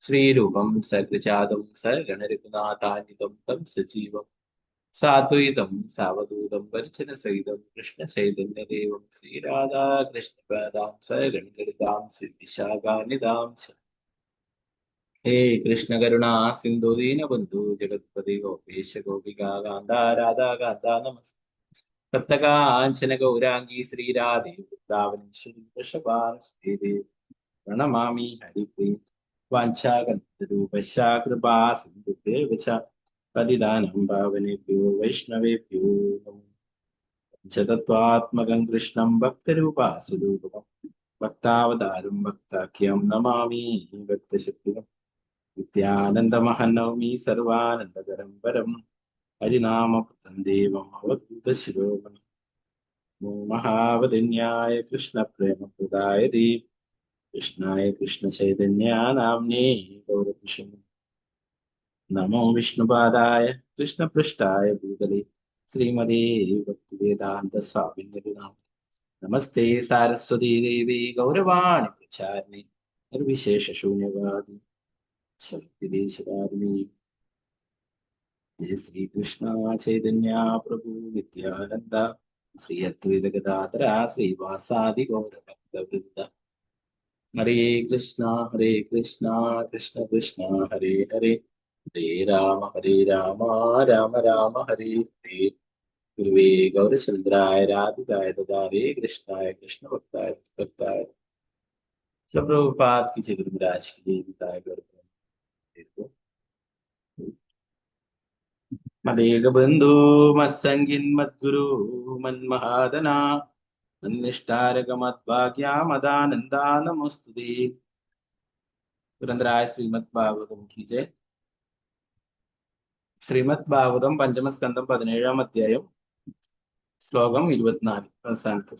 श्रीरूपं सग्रजातं सगणरघुनाथान्वितं तं सजीवं साद्वैतं सावधूतं परिजनसहितं कृष्णचैतन्यदेवं श्रीराधाकृष्णपादां सगणललितां श्रीविशाखानिदां च। हे कृष्ण करुणा सिंधु दीनबंधु जगत्पति गोपेश गोपिका कांता राधा कांता नमस्ते सप्तकांचन गौरांगी श्रीराधे वृंदावनेश्वरी वृषभानुसुते प्रणमामि हरिप्रिय वाञ्छाकल्पतरुभ्यश्च कृपा सिन्धुभ्येव च पतितानं पावनेभ्यो वैष्णवेभ्यो नमो जगत्वात्मकं कृष्णं भक्तरूपासुरूपं भक्तावतारं भक्ताख्यं नमामि भक्तशक्तिम् नित्यानन्दमहनौमि सर्वानन्दकरं परं हरिनामकृतं देवम् अवधूतशिरोमणि नमो महावदिन्याय कृष्णप्रेमप्रदाय दे कृष्णाय कृष्णचैतन्या नाम्ने गौरकृष्ण नमो विष्णुपादाय कृष्णपृष्ठाय भूतले श्रीमदे भक्तिवेदान्तस्वामिनिधि नाम नमस्ते सारस्वती देवी गौरवाणि प्रचारिणे निर्विशेषशून्यवादी शक्तिदेशकारिणी जय श्री कृष्ण चैतन्य प्रभु नित्यानंद श्री अद्वैत गदाधर श्रीवासादि गौर भक्त वृंद हरे कृष्णा कृष्ण कृष्ण हरे हरे हरे राम राम राम हरे हरे गुरुवे गौरचंद्राय राधिकाय ददारे कृष्णाय कृष्ण भक्ताय भक्ताय प्रभुपाद की जय गुरु महाराज की जय गीताय गौर मदेग बंधु मत्संगिन मद्गुरु मन्महादना मन्निष्ठारक मद्भाग्या मदानंदा नमोस्तुते पुरंदराय श्रीमद् भागवतम की जय ശ്രീമദ് ഭാഗവതം പഞ്ചമസ്കന്ധം 17-ാം അധ്യായം ശ്ലോകം 24 അവസാനത്തെ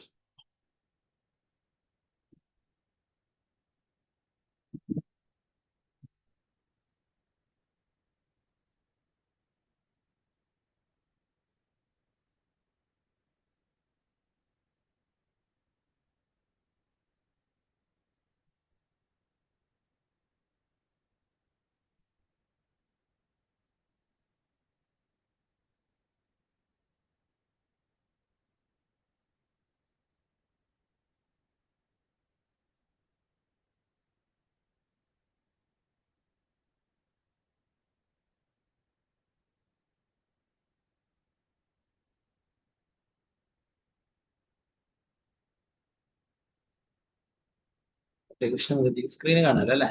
കൃഷ്ണ സ്ക്രീന് കാണാലോ അല്ലെ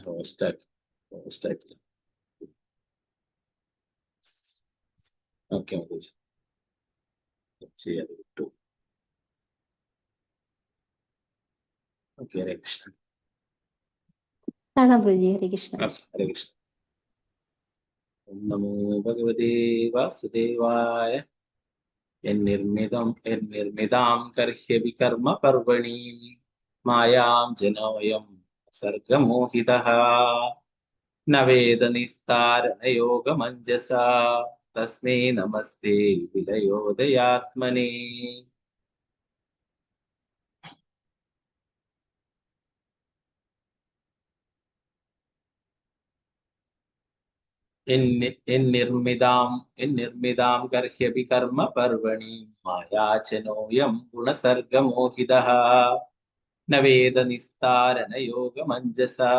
ഹോസ്റ്റാക്കി ഓക്കെ ചെയ്യാൻ വിട്ടു ഓക്കെ ഹരേ കൃഷ്ണ ഹരേ കൃഷ്ണ. ഹരേ കൃഷ്ണ. ഓം നമോ ഭഗവതേ വാസുദേവായ നിർമ്മിതാം കർഹ്യ വികർമ്മ പർവണീം മായാം ജനോയം സർഗമോഹിതഃ ന വേദ നിസ്താരണ യോഗമഞ്ജസാ തസ്മൈ നമസ്തേ വിലയോദയാത്മനേ. നിർമ്മിതാം കർഹ്യപി കർമ്മ പർവണി മായാചനോയം ഗുണസർഗമോഹിതഃ ന വേദ നിസ്താരണ യോഗമഞ്ജസാ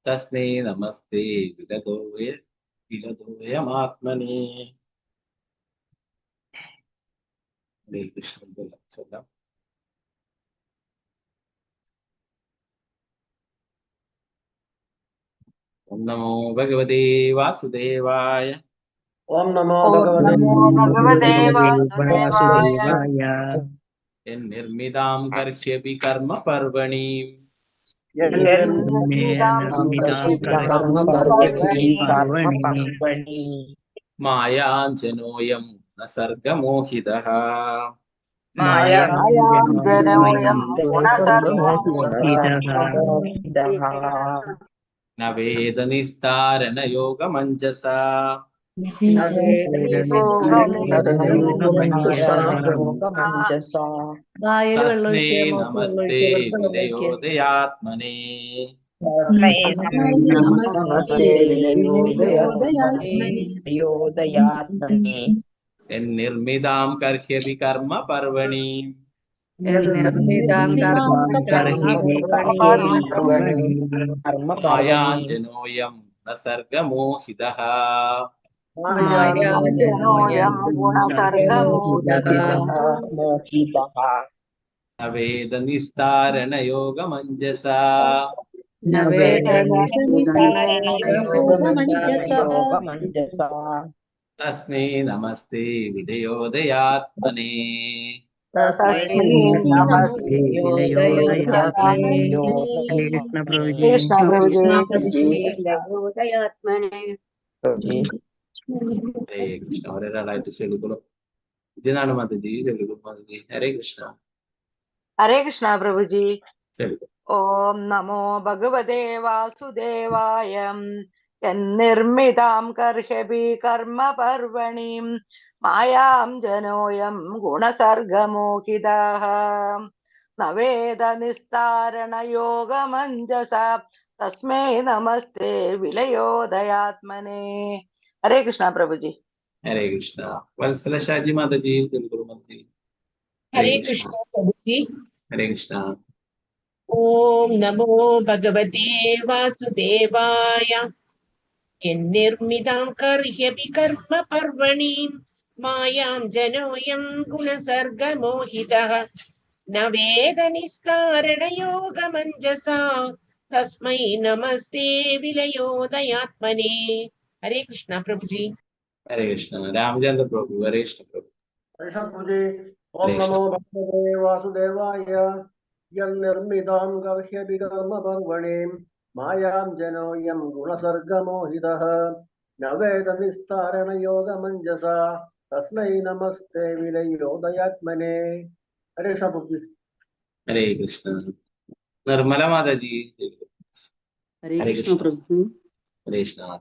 തസ്മൈ നമസ്തേ വിലതോയമാത്മനേ. ഹരേ കൃഷ്ണ. ചൊല്ലാം. ഓം നമോ ഭഗവതേ വാസുദേവായ. ഓം നമോ ഭഗവതേ വാസുദേവായ. നിർമ്മിതാം കർഹ്യപി കർമ്മ പർവണി മായാം ജനോയം സർഗമോഹിതഃ ന വേദ നിസ്താരണ യോഗമഞ്ജസാ വായിൽ വെള്ളം തസ്മൈ ഒഴിക്കുക, മുഖത്ത് വെള്ളം നമസ്തേ ഒഴിക്കുക, വെറുതെ വെള്ളം ഒഴിക്കുക. വിലയോദയാത്മനേ. നമസ്തേ വിലയോദയാത്മനേ നിർമ്മിതാം കർഹ്യപി കർമ്മ പർവണി മായാജനോയം ന സർഗമോഹിതഃ ന വേദ നിസ്താരണ യോഗമഞ്ജസാ തസ്മൈ നമസ്തേ വിലയോദയാത്മനേ. ഹരേ കൃഷ്ണ പ്രഭുജി. ഹരേ കൃഷ്ണ. ഒരാളായിട്ട് ചെലുകളും ഇതിനാണ് മതജി ചെലുകും മതജി. ഹരേ കൃഷ്ണ. ഹരേ കൃഷ്ണ പ്രഭുജി. ചെലുകും. ഓം നമോ ഭഗവതേ വാസുദേവായ. നിർമ്മിതാം കർഹ്യപി കർമ്മ പർവണീം മായാം ജനോയം ഗുണസർഗമോഹിതഃ ന വേദ നിസ്താരണ യോഗമഞ്ജസാ തസ്മൈ നമസ്തേ വിലയോദയാത്മനേ. ഹരേ കൃഷ്ണ പ്രഭുജി. ഹരേ കൃഷ്ണ. വത്സല ഷാജി മാതാജി ചെലുകും മതജി. ഹരേ കൃഷ്ണ പ്രഭുജി. ഹരേ കൃഷ്ണ. ഓം നമോ ഭഗവതേ വാസുദേവായ. നിർമ്മിതാം കർഹ്യപി കർമ്മ പർവണീം മായാം ജനോയം ഗുണസർഗമോഹിതഃ ന വേദ നിസ്താരണ യോഗമഞ്ജസാ തസ്മൈ നമസ്തേ വിലയോദയാത്മനേ. ഹരേ കൃഷ്ണ പ്രഭുജി. ഹരേ കൃഷ്ണ. രാമചന്ദ്ര പ്രഭു. ഹരേ കൃഷ്ണ പ്രഭു. ഓം നമോ ഭഗവതേ വാസുദേവായ. നിർമ്മിതാം കർഹ്യപി കർമ്മ പർവണീം മായാം ജനോയം ഗുണസർഗമോഹിതഃ ന വേദ നിസ്താരണ യോഗമഞ്ജസാ തസ്മൈ നമസ്തേ വിലയോദയാത്മനേ. ഹരേ കൃഷ്ണ പ്രഭു. ഹരേ കൃഷ്ണ. നിർമ്മല മാതാജി. ഹരേ കൃഷ്ണ പ്രഭു. ഹരേ കൃഷ്ണ.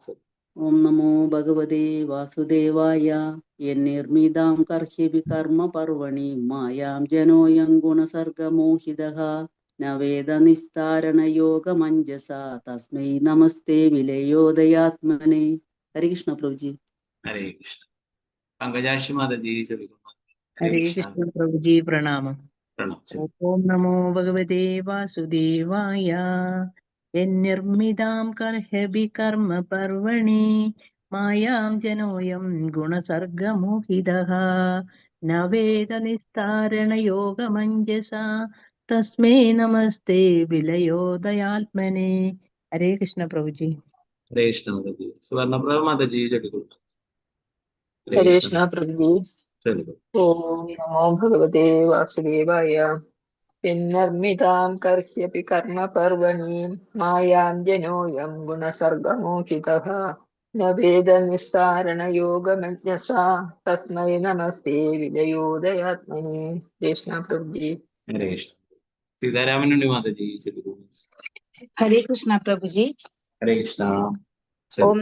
ഓം നമോ ഭഗവതേ വാസുദേവായ. നിർമ്മിതാം കർഹ്യപി കർമ്മ പർവണി മായാം ജനോയം ഗുണസർഗമോഹിതഃ ന വേദ നിസ്താരണ യോഗമഞ്ജസാ തസ്മൈ നമസ്തേ വിലയോദയാത്മനേ. ഹരേ കൃഷ്ണ പ്രഭുജി. ഹരേ കൃഷ്ണ. പങ്കജാക്ഷി മാതാജി ചെലുകും. ഹരേ കൃഷ്ണ പ്രഭുജി. പ്രണാമം. ഓം നമോ ഭഗവതേ വാസുദേവായ. നിർമ്മിതാം കർഹ്യപി കർമ്മ പർവണി മായാം ജനോയം ഗുണസർഗമോഹിതഃ ന വേദ നിസ്താരണ യോഗമഞ്ജസാ തസ്മൈ നമസ്തേ വിലയോദയാത്മനേ. ഹരേ കൃഷ്ണ പ്രഭുജി. ഹരേ കൃഷ്ണ മാതാജി. സുവർണപ്രഭ മാതാജി ചെലുകും. ഹരേ കൃഷ്ണ പ്രഭുജി. ചെലുകും. ഓം നമോ ഭഗവതേ വാസുദേവായ. നിർമ്മിതാം കർഹ്യപി കർമ്മ പർവണീം മായാം ജനോയം ഗുണസർഗമോഹിതഃ ന വേദ നിസ്താരണ യോഗമഞ്ജസാ തസ്മൈ നമസ്തേ വിലയോദയാത്മനേ. കൃഷ്ണ പ്രഭുജി. ഹരേ കൃഷ്ണ. സീതാരാമനുണ്ണി മാതാജി ചെലുകും. ഹരേ കൃഷ്ണ പ്രഭുജി. ഹരേ കൃഷ്ണ. ഓം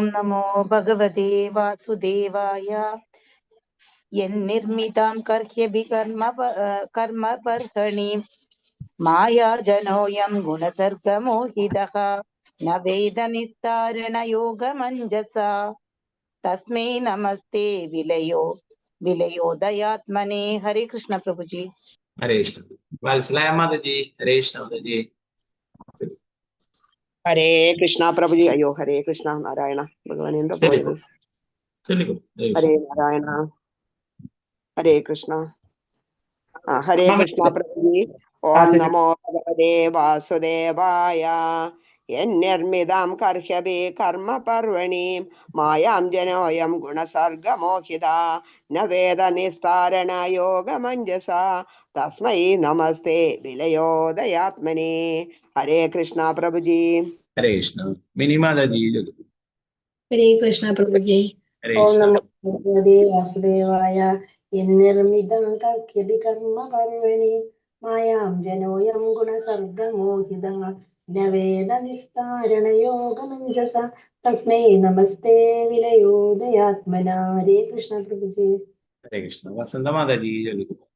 നമോ ഭഗവതേ വാസുദേവായ. നിർമ്മിതാം കർഹ്യപി കർമ്മ പർവണീം മായാ ജനോയം ഗുണസർഗമോഹിതഃ ന വേദ നിസ്താരണ യോഗമഞ്ജസാ തസ്മൈ നമസ്തേ വിലയോദയാത്മനേ. ഹരേ കൃഷ്ണ പ്രഭുജി. ഹരേ കൃഷ്ണ. വത്സല മാതാജി. ഹരേ കൃഷ്ണ മാതാജി. ഹരേ കൃഷ്ണ പ്രഭുജി. അയ്യോ ഹരേ കൃഷ്ണ. നാരായണ ഭഗവാൻ എന്താ പോയത്. ചെലുകും. ഹരേ നാരായണ. ഹരേ കൃഷ്ണ. ഹരേ കൃഷ്ണ പ്രഭുജി. ഓം നമോ ഭഗവതേ വാസുദേവായ. നിർമ്മിതാം കർഹ്യപി കർമ്മ പർവണീം മായാം ജനോയം ഗുണസർഗമോഹിതഃ ന വേദ നിസ്താരണ യോഗമഞ്ജസാ തസ്മൈ നമസ്തേ വിലയോദയാത്മനേ. ഹരേ കൃഷ്ണ പ്രഭുജി. ഹരേ കൃഷ്ണ. മിനി മാതാജി ചെലുകും. ഹരേ കൃഷ്ണ പ്രഭുജി. ഹരേ ഓം കൃഷ്ണ. നമോ ഭഗവതേ വാസുദേവായ. നിർമ്മിതാം കർഹ്യപി കർമ്മ പർവണി മായാം ജനോയം ഗുണസർഗമോഹിതഃ ന വേദനിസ്താരണയോഗമഞ്ജസ തസ്മൈ നമസ്തേ വിലയോദയാത്മനാ. ഹരേ കൃഷ്ണ പ്രഭുജി. ഹരേ കൃഷ്ണ. വസന്ത മാതാജി ചൊല്ലിക്കോ.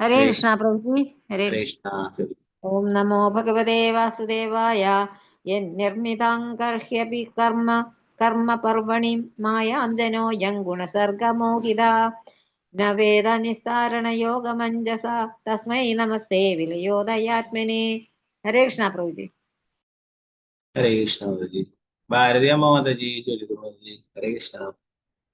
ഹരേ ഹരേ കൃഷ്ണ പ്രഭുജി. ഹരേ ഹരേ കൃഷ്ണ. കൃഷ്ണ ചൊല്ലിക്കോ. ഓം നമോ ഭഗവതേ വാസുദേവായ. യന്നിർമ്മിതാംഗർഹ്യപി കർമ്മ പർവണി മായാഞ്ജനോയം ഗുണസർഗമോഹിത ന വേദ നിസ്താരണ യോഗമഞ്ജസ തസ്മൈ നമസ്തേ വിലയോദയാത്മനെ. ഹരേ കൃഷ്ണ പ്രഭുജി. ഹരേ കൃഷ്ണ മാതാജി. ഭാരതി അമ്മ മാതാജി ചൊല്ലിക്കോ മാതാജി. ഹരേ കൃഷ്ണ.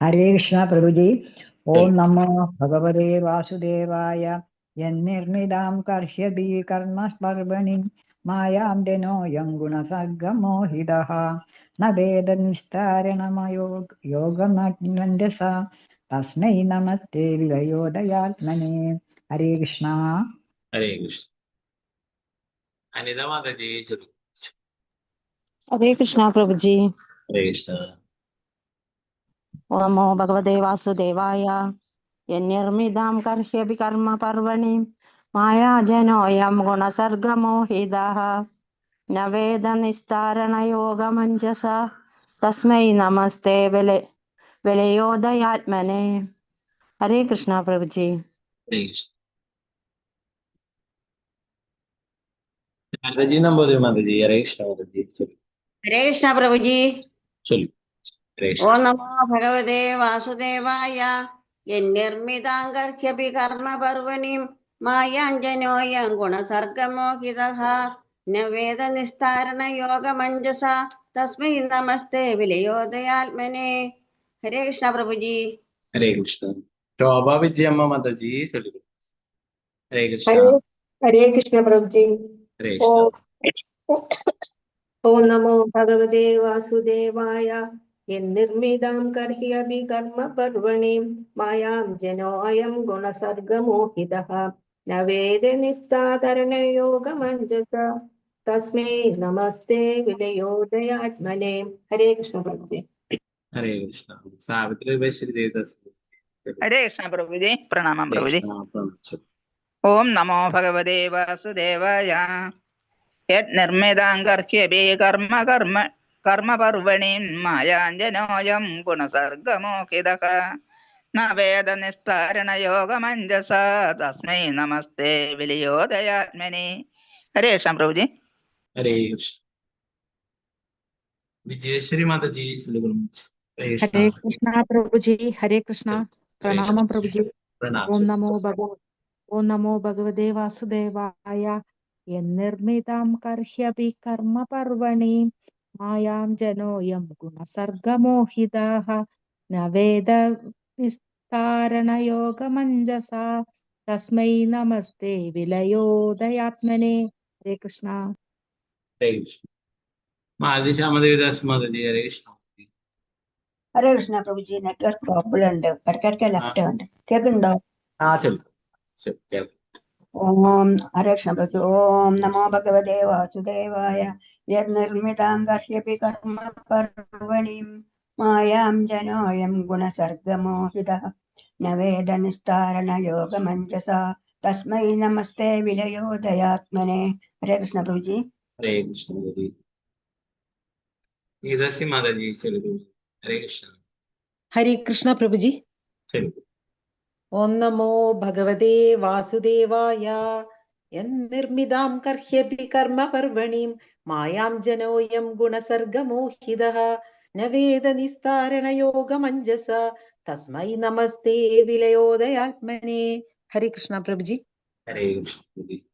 ഹരേ കൃഷ്ണ പ്രഭുജി. ഓം ചൊല്ലി. നമോ ഭഗവതേ വാസുദേവായ. യന്നിർമ്മിതാം കർഷ്യപി കർമ്മ പർവണി മായാം ജനോയം ഗുണസർഗമോഹിതഃ ന വേദനിസ്താരണമയോ യോഗമഞ്ജസ തസ്മൈ നമസ്തേ വിലയോദയാത്മനെ. ഹരേ കൃഷ്ണ. ഹരേ കൃഷ്ണ. അനിത മാതാജി ചൊല്ലിക്കോ. ഹരേ കൃഷ്ണ പ്രഭുജി. ഹരേ കൃഷ്ണ. ഓം നമോ ഭഗവതേ വാസുദേവായ. യന്നിർമ്മിതാം കർഹ്യപി കർമ്മ പർവണി മായാജനോയം ഗുണസർഗമോഹിതഃ ന വേദ നിസ്താരണ യോഗമഞ്ജസ തസ്മൈ നമസ്തേ വിലയോദയാത്മനെ. ഹരേ കൃഷ്ണ പ്രഭുജി. ഹരേ കൃഷ്ണ. മാതാജി നമ്പൂതിരി മാതാജി. ഹരേ കൃഷ്ണ മാതാജി ചൊല്ലി. ഹരേ കൃഷ്ണ പ്രഭുജി. ചൊല്ലി. ഹരേ കൃഷ്ണ. ഓം നമോ ഭഗവതേ വാസുദേവായ. യന്നിർമ്മിതാംഗർഹ്യപി കർമ്മ പർവണി മായാഞ്ജനോയം ഗുണസർഗമോഹിതഃ ന വേദ നിസ്താരണ യോഗമഞ്ജസ തസ്മൈ നമസ്തേ വിലയോദയാത്മനെ. ഹരേ കൃഷ്ണ പ്രഭുജി. ഹരേ കൃഷ്ണ. ശോഭ വിജയമ്മ മാതാജി ചൊല്ലിക്കോ. ഹരേ കൃഷ്ണ. ഹരേ കൃഷ്ണ പ്രഭുജി. ഹരേ കൃഷ്ണ. ഓം നമോ ഭഗവതേ വാസുദേവായ. യന്നിർമ്മിതാം കർഹ്യപി കർമ്മ പർവണി മായാം ജനോയം ഗുണസർഗമോഹിതഃ ന വേദ നിസ്താരണ യോഗമഞ്ജസ തസ്മൈ നമസ്തേ വിലയോദയാത്മനെ. ഹരേ കൃഷ്ണ പ്രഭുജി. ഹരേ കൃഷ്ണ. സാവിത്രി ബശ്രീ ദേവദാസ്. ഹരേ കൃഷ്ണ പ്രഭുജി. പ്രണാമം ഹരേ പ്രഭുജി. കൃഷ്ണ. പ്രണമിച്ചു. ഓം നമോ ഭഗവതേ വാസുദേവായ. യന്നിർമ്മിതാം കർഹ്യപി കർമ്മ പർവണി മായാഞ്ജനോയം ഗുണസർഗമോഹിതഃ ന വേദ നിസ്താരണ യോഗമഞ്ജസ തസ്മൈ നമസ്തേ വിലയോദയാത്മനെ. ഹരേ കൃഷ്ണ പ്രഭുജി. ഹരേ കൃഷ്ണ. വിജയശ്രീ മാതാജി ചൊല്ലിക്കോ. ഹരേ കൃഷ്ണ. ഹരേ കൃഷ്ണ പ്രഭുജി. ഹരേ കൃഷ്ണ. ഹരേ കൃഷ്ണ. പ്രണാമം പ്രഭുജി. പ്രണാം. ഓം നമോ ഭഗവതേ വാസുദേവായ. യന്നിർമ്മിതാം കർഹ്യപി കർമ്മ പർവണി മായാം ജനോയം ഗുണസർഗമോഹിതഃ ന വേദ നിസ്താരണ യോഗമഞ്ജസ തസ്മൈ നമസ്തേ വിലയോദയാത്മനെ. ഹരേ കൃഷ്ണ. ഹരേ കൃഷ്ണ. മാലതി ശ്യാമദേവിദാസ് മാതാജി. ഹരേ കൃഷ്ണ. ഹരേ കൃഷ്ണ പ്രഭുജി. നെറ്റ്വർക്ക് പ്രോബ്ലം ഉണ്ട്, ഇടയ്ക്കിടയ്ക്ക് ലെഫ്റ്റ് ഉണ്ട്. കേൾക്കുന്നുണ്ടോ? ചൊല്ലു. കേൾക്കാം. ഓം ഹരേ കൃഷ്ണ പ്രഭുജി. ഓം നമോ ഭഗവതേ വാസുദേവായ. യന്നിർമ്മിതാം കർഹ്യപി കർമ്മ പർവണി മായാം ജനോയം ഗുണസർഗമോഹിതഃ ന വേദ നിസ്താരണ യോഗമഞ്ജസ തസ്മൈ നമസ്തേ വിലയോദയാത്മനെ. ഹരേ കൃഷ്ണ പ്രഭുജി. ഹരേ കൃഷ്ണ മാതാജി. ഗീതാസി മാതാജി ചൊല്ലിക്കോ. ഹരേ കൃഷ്ണ. ഹരേ കൃഷ്ണ പ്രഭുജി. ചൊല്ലിക്കോ. ഓം നമോ ഭഗവതേ വാസുദേവായ. യന്നിർമ്മിതാം കർഹ്യപി കർമ്മ പർവണി മായാം ജനോയം ഗുണസർഗമോഹിതഃ ന വേദ നിസ്താരണ യോഗമഞ്ജസ തസ്മൈ നമസ്തേ വിലയോദയാത്മനെ. ഹരേ കൃഷ്ണ പ്രഭുജി. ഹരേ കൃഷ്ണ മാതാജി.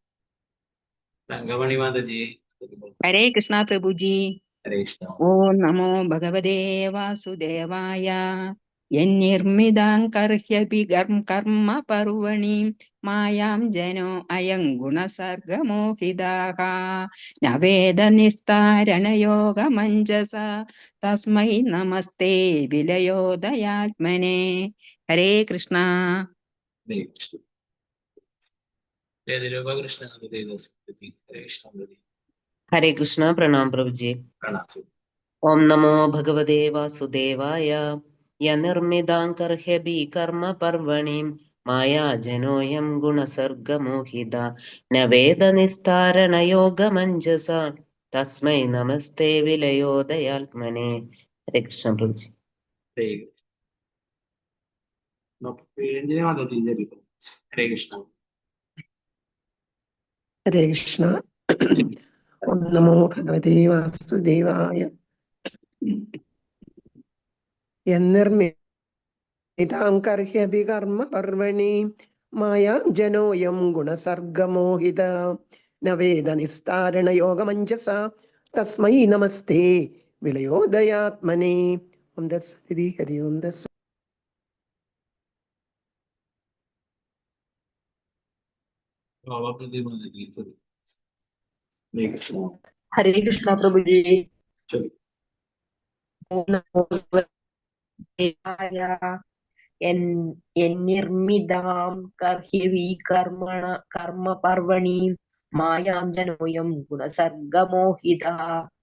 തങ്കമണി മാതാജി ചൊല്ലിക്കോ. ഹരേ കൃഷ്ണ പ്രഭുജി. ഹരേ കൃഷ്ണ. ഓം നമോ ഭഗവതേ വാസുദേവായ. യന്നിർമ്മിതാം കർഹ്യപി കർമ്മ പർവണി മായാം ജനോ അയം ഗുണസർഗമോഹിതഃ ന വേദ നിസ്താരണ യോഗമഞ്ജസ തസ്മൈ നമസ്തേ വിലയോദയാത്മനെ. ഹരേ കൃഷ്ണ. ഹരേ കൃഷ്ണ. രൂപകൃഷ്ണ ദേവദാസ് മാതാജി. ഹരേ കൃഷ്ണ മാതാജി. ഹരേ കൃഷ്ണ. പ്രണാം പ്രഭുജി. പ്രണാം. ഓം നമോ ഭഗവതേ വാസുദേവായ. യനിർമ്മിതാം കർഹ്യപി കർമ്മ പർവണി മായാജനോയം ഗുണസർഗമോഹിത ന വേദനിസ്താരണയോഗമഞ്ജസ തസ്മൈ നമസ്തേ വിലയോദയാത്മനെ. ഹരേ കൃഷ്ണ പ്രഭുജി. ഹരേ കൃഷ്ണ. ഹരേ കൃഷ്ണ. ഓം നമോ ഭഗവതേ വാസുദേവായ. യന്നിർമിതാം കർഹ്യപി കർമ്മ പർവണി മായാഞ്ജനോയം ഗുണസർഗമോഹിത ന വേദനിസ്താരണ യോഗമഞ്ജസ തസ്മൈ നമസ്തേ വിലയോദയാത്മനെ. ഓം തത്സത്. ഹരി ഓം തത്സത്. ഹരേ കൃഷ്ണ പ്രഭുജി. നിർമ്മിതാം കർഹ്യവി കർമ്മ പർവണി മായാഞ്ജനോയം ഗുണസർഗമോഹിത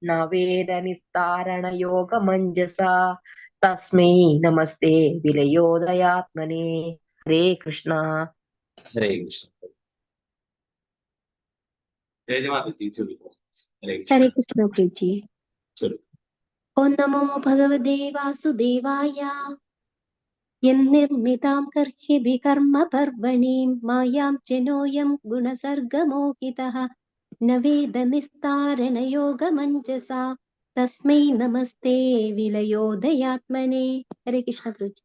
ന വേദനിസ്താരണ യോഗമഞ്ജസ തസ്മൈ നമസ്തേ വിലയോദയാത്മനെ. ഹരേ കൃഷ്ണ. ഹരേ കൃഷ്ണ. ഹരേ കൃഷ്ണ പ്രഭുജി. ഓം നമോ ഭഗവതേ വാസുദേവായ. യന്നിർമിതാം കർഹ്യഭി കർമ്മ പർവണീം മായാം ജനോയം ഗുണസർഗമോഹിതഃ ന വേദനിസ്താരണ യോഗമഞ്ജസാ തസ്മൈ നമസ്തേ വിലയോദയാത്മനെ. ഹരേ കൃഷ്ണ പ്രഭുജി.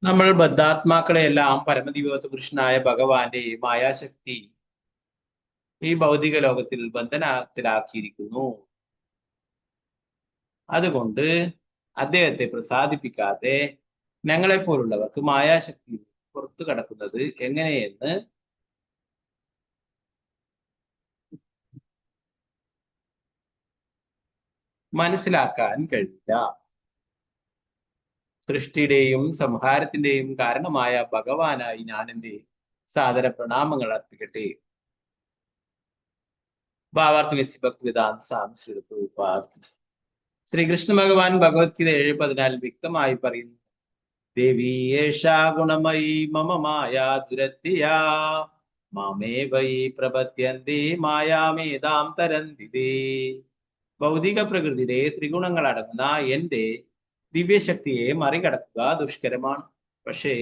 നമ്മൾ ബദ്ധാത്മാക്കളെയെല്ലാം പരമദിവ്യോത്ത പുരുഷനായ ഭഗവാന്റെ മായാശക്തി ഈ ഭൗതിക ലോകത്തിൽ ബന്ധനത്തിലാക്കിയിരിക്കുന്നു. അതുകൊണ്ട് അദ്ദേഹത്തെ പ്രസാദിപ്പിക്കാതെ ഞങ്ങളെപ്പോലുള്ളവർക്ക് മായാശക്തി പുറത്തു കടക്കുന്നത് എങ്ങനെയെന്ന് മനസ്സിലാക്കാൻ കഴിയില്ല. സൃഷ്ടിയുടെയും സംഹാരത്തിന്റെയും കാരണമായ ഭഗവാനായി ഞാൻ എൻ്റെ സാദര പ്രണാമങ്ങൾ അർപ്പിക്കട്ടെ. ശ്രീകൃഷ്ണ ഭഗവാൻ ഭഗവത്ഗീത 7:14 വ്യക്തമായി പറയുന്നു, ദേവി ഏഷാ ഗുണമയി മമ മായാ ദുരത്തിയാ മാമേ വൈ പ്രപദ്യന്തേ മായാമേതാം തരന്തിതേ. ഭൗതിക പ്രകൃതിയുടെ ത്രിഗുണങ്ങൾ അടങ്ങുന്ന എൻ്റെ ദിവ്യശക്തിയെ മറികടക്കുക ദുഷ്കരമാണ്. പക്ഷേ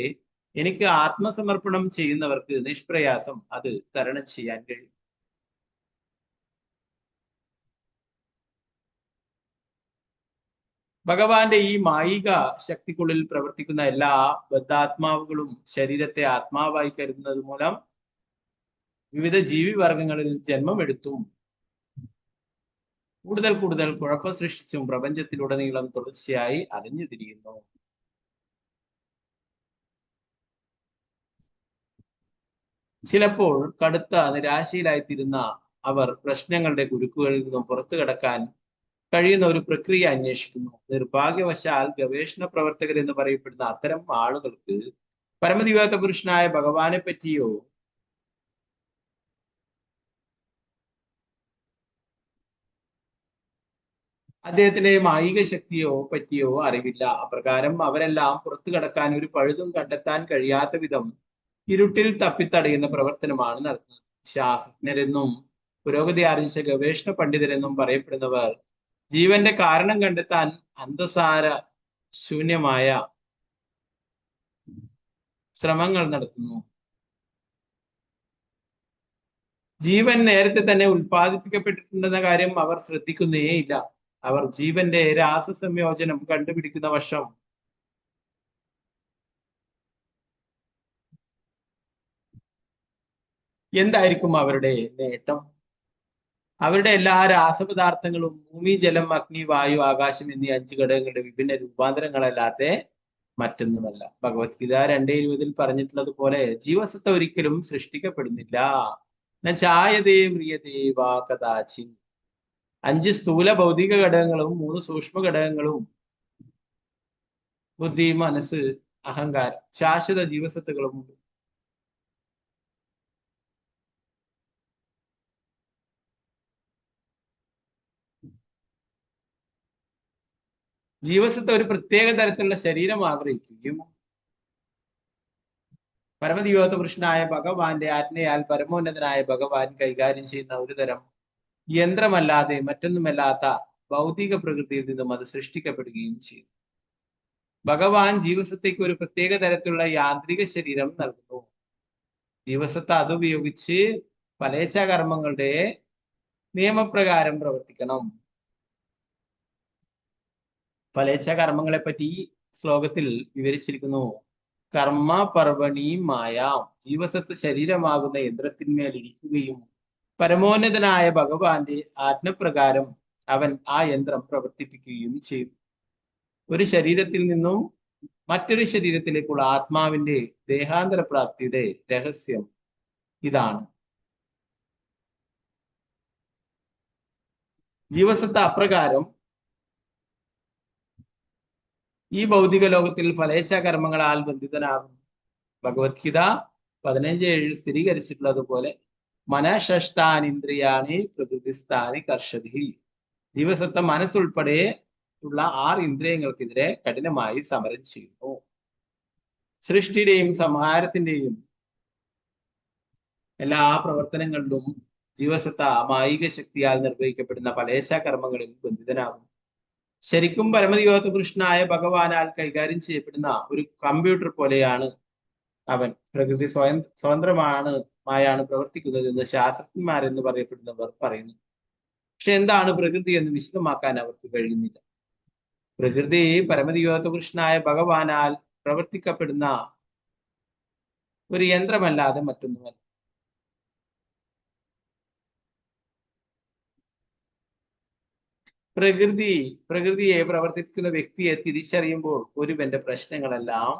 എനിക്ക് ആത്മസമർപ്പണം ചെയ്യുന്നവർക്ക് നിഷ്പ്രയാസം അത് തരണം ചെയ്യാൻ കഴിയും. ഭഗവാന്റെ ഈ മായിക ശക്തിക്കുള്ളിൽ പ്രവർത്തിക്കുന്ന എല്ലാ ബദ്ധാത്മാവുകളും ശരീരത്തെ ആത്മാവായി കരുതുന്നത് മൂലം വിവിധ ജീവിവർഗങ്ങളിൽ ജന്മമെടുത്തും കൂടുതൽ കൂടുതൽ കുഴപ്പം സൃഷ്ടിച്ചും പ്രപഞ്ചത്തിലുടനീളം തുടർച്ചയായി അലഞ്ഞു തിരിയുന്നു. ചിലപ്പോൾ കടുത്ത നിരാശയിലായിത്തീരുന്ന അവർ പ്രശ്നങ്ങളുടെ കുരുക്കുകളിൽ നിന്നും പുറത്തു കടക്കാൻ കഴിയുന്ന ഒരു പ്രക്രിയ അന്വേഷിക്കുന്നു. നിർഭാഗ്യവശാൽ ഗവേഷണ പ്രവർത്തകർ എന്ന് പറയപ്പെടുന്ന അത്തരം ആളുകൾക്ക് പരമദിവ്യോത്ത പുരുഷനായ ഭഗവാനെ പറ്റിയോ അദ്ദേഹത്തിന്റെ മായിക ശക്തിയോ പറ്റിയോ അറിവില്ല. അപ്രകാരം അവരെല്ലാം പുറത്തു കടക്കാൻ ഒരു പഴുതും കണ്ടെത്താൻ കഴിയാത്ത വിധം ഇരുട്ടിൽ തപ്പിത്തടയുന്ന പ്രവർത്തനമാണ് നടത്തുന്നത്. ശാസ്ത്രജ്ഞരെന്നും പുരോഗതി ആർജിച്ച ഗവേഷണ പണ്ഡിതരെന്നും പറയപ്പെടുന്നവർ ജീവന്റെ കാരണം കണ്ടെത്താൻ അന്തസാര ശൂന്യമായ ശ്രമങ്ങൾ നടത്തുന്നു. ജീവൻ നേരത്തെ തന്നെ ഉൽപ്പാദിപ്പിക്കപ്പെട്ടിട്ടുണ്ടെന്ന കാര്യം അവർ ശ്രദ്ധിക്കുന്നേയില്ല. അവർ ജീവന്റെ രാസസംയോജനം കണ്ടുപിടിക്കുന്ന വശം എന്തായിരിക്കും അവരുടെ നേട്ടം? അവരുടെ എല്ലാ രാസപദാർത്ഥങ്ങളും ഭൂമി, ജലം, അഗ്നി, വായു, ആകാശം എന്നീ 5 ഘടകങ്ങളുടെ വിഭിന്ന രൂപാന്തരങ്ങളല്ലാതെ മറ്റൊന്നുമല്ല. ഭഗവത്ഗീത 2:20 പറഞ്ഞിട്ടുള്ളത് പോലെ ജീവസത്ത ഒരിക്കലും സൃഷ്ടിക്കപ്പെടുന്നില്ല. ന ചായതേ മ്രിയതേ വാ കദാചിൻ. 5 സ്ഥൂല ഭൗതിക ഘടകങ്ങളും 3 സൂക്ഷ്മ ഘടകങ്ങളും ബുദ്ധി, മനസ്സ്, അഹങ്കാരം, ശാശ്വത ജീവസത്തുക്കളും ഉണ്ട്. ജീവസത്ത ഒരു പ്രത്യേക തരത്തിലുള്ള ശരീരം ആഗ്രഹിക്കുകയും പരമദിവ്യോത്തപുരുഷനായ ഭഗവാന്റെ ആജ്ഞയാൽ പരമോന്നതനായ ഭഗവാൻ കൈകാര്യം ചെയ്യുന്ന ഒരു തരം യന്ത്രമല്ലാതെ മറ്റൊന്നുമല്ലാത്ത ഭൗതിക പ്രകൃതിയിൽ നിന്നും അത് സൃഷ്ടിക്കപ്പെടുകയും ചെയ്തു. ഭഗവാൻ ജീവസത്തയ്ക്ക് ഒരു പ്രത്യേക തരത്തിലുള്ള യാന്ത്രിക ശരീരം നൽകുന്നു. ജീവസത്ത അതുപയോഗിച്ച് ഫലേച്ഛാകർമ്മങ്ങളുടെ നിയമപ്രകാരം പ്രവർത്തിക്കണം. ഫലേച്ഛാകർമ്മങ്ങളെ പറ്റി ഈ ശ്ലോകത്തിൽ വിവരിച്ചിരിക്കുന്നു. കർമ്മ പർവണി മായാം. ജീവസത്ത് ശരീരമാകുന്ന യന്ത്രത്തിന്മേൽ ഇരിക്കുകയും പരമോന്നതനായ ഭഗവാന്റെ ആജ്ഞപ്രകാരം അവൻ ആ യന്ത്രം പ്രവർത്തിപ്പിക്കുകയും ചെയ്തു. ഒരു ശരീരത്തിൽ നിന്നും മറ്റൊരു ശരീരത്തിലേക്കുള്ള ആത്മാവിന്റെ ദേഹാന്തര പ്രാപ്തിയുടെ രഹസ്യം ഇതാണ്. ജീവസത്ത അപ്രകാരം ഈ ഭൗതിക ലോകത്തിൽ ഫലേച്ഛാകർമ്മങ്ങളാൽ ബന്ധിതനാകും. ഭഗവത്ഗീത 15:7 സ്ഥിരീകരിച്ചിട്ടുള്ളതുപോലെ മനഃഷ്ടാനിന്ദ്രിയാണി പ്രകൃതിസ്ഥാനി കർഷതി. ജീവസത്ത മനസ്സുൾപ്പെടെ ഉള്ള 6 ഇന്ദ്രിയങ്ങൾക്കെതിരെ കഠിനമായി സമരം ചെയ്യുന്നു. സൃഷ്ടിയുടെയും സംഹാരത്തിന്റെയും എല്ലാ പ്രവർത്തനങ്ങളിലും ജീവസത്ത മായിക ശക്തിയാൽ നിർവഹിക്കപ്പെടുന്ന ഫലേച്ഛാകർമ്മങ്ങളിൽ ബന്ധിതനാകും. ശരിക്കും പരമദിവ്യോത്തപുരുഷനായ ഭഗവാനാൽ കൈകാര്യം ചെയ്യപ്പെടുന്ന ഒരു കമ്പ്യൂട്ടർ പോലെയാണ് അവൻ. പ്രകൃതി സ്വതന്ത്രമായാണ് പ്രവർത്തിക്കുന്നതെന്ന് ശാസ്ത്രജ്ഞന്മാരെന്ന് പറയപ്പെടുന്നവർ പറയുന്നു. പക്ഷെ എന്താണ് പ്രകൃതി എന്ന് വിശദമാക്കാൻ അവർക്ക് കഴിയുന്നില്ല. പ്രകൃതി പരമദിവ്യോത്തപുരുഷനായ ഭഗവാനാൽ പ്രവർത്തിക്കപ്പെടുന്ന ഒരു യന്ത്രമല്ലാതെ മറ്റൊന്നുമല്ല. പ്രകൃതിയെ പ്രവർത്തിക്കുന്ന വ്യക്തിയെ തിരിച്ചറിയുമ്പോൾ ഒരുവന്റെ പ്രശ്നങ്ങളെല്ലാം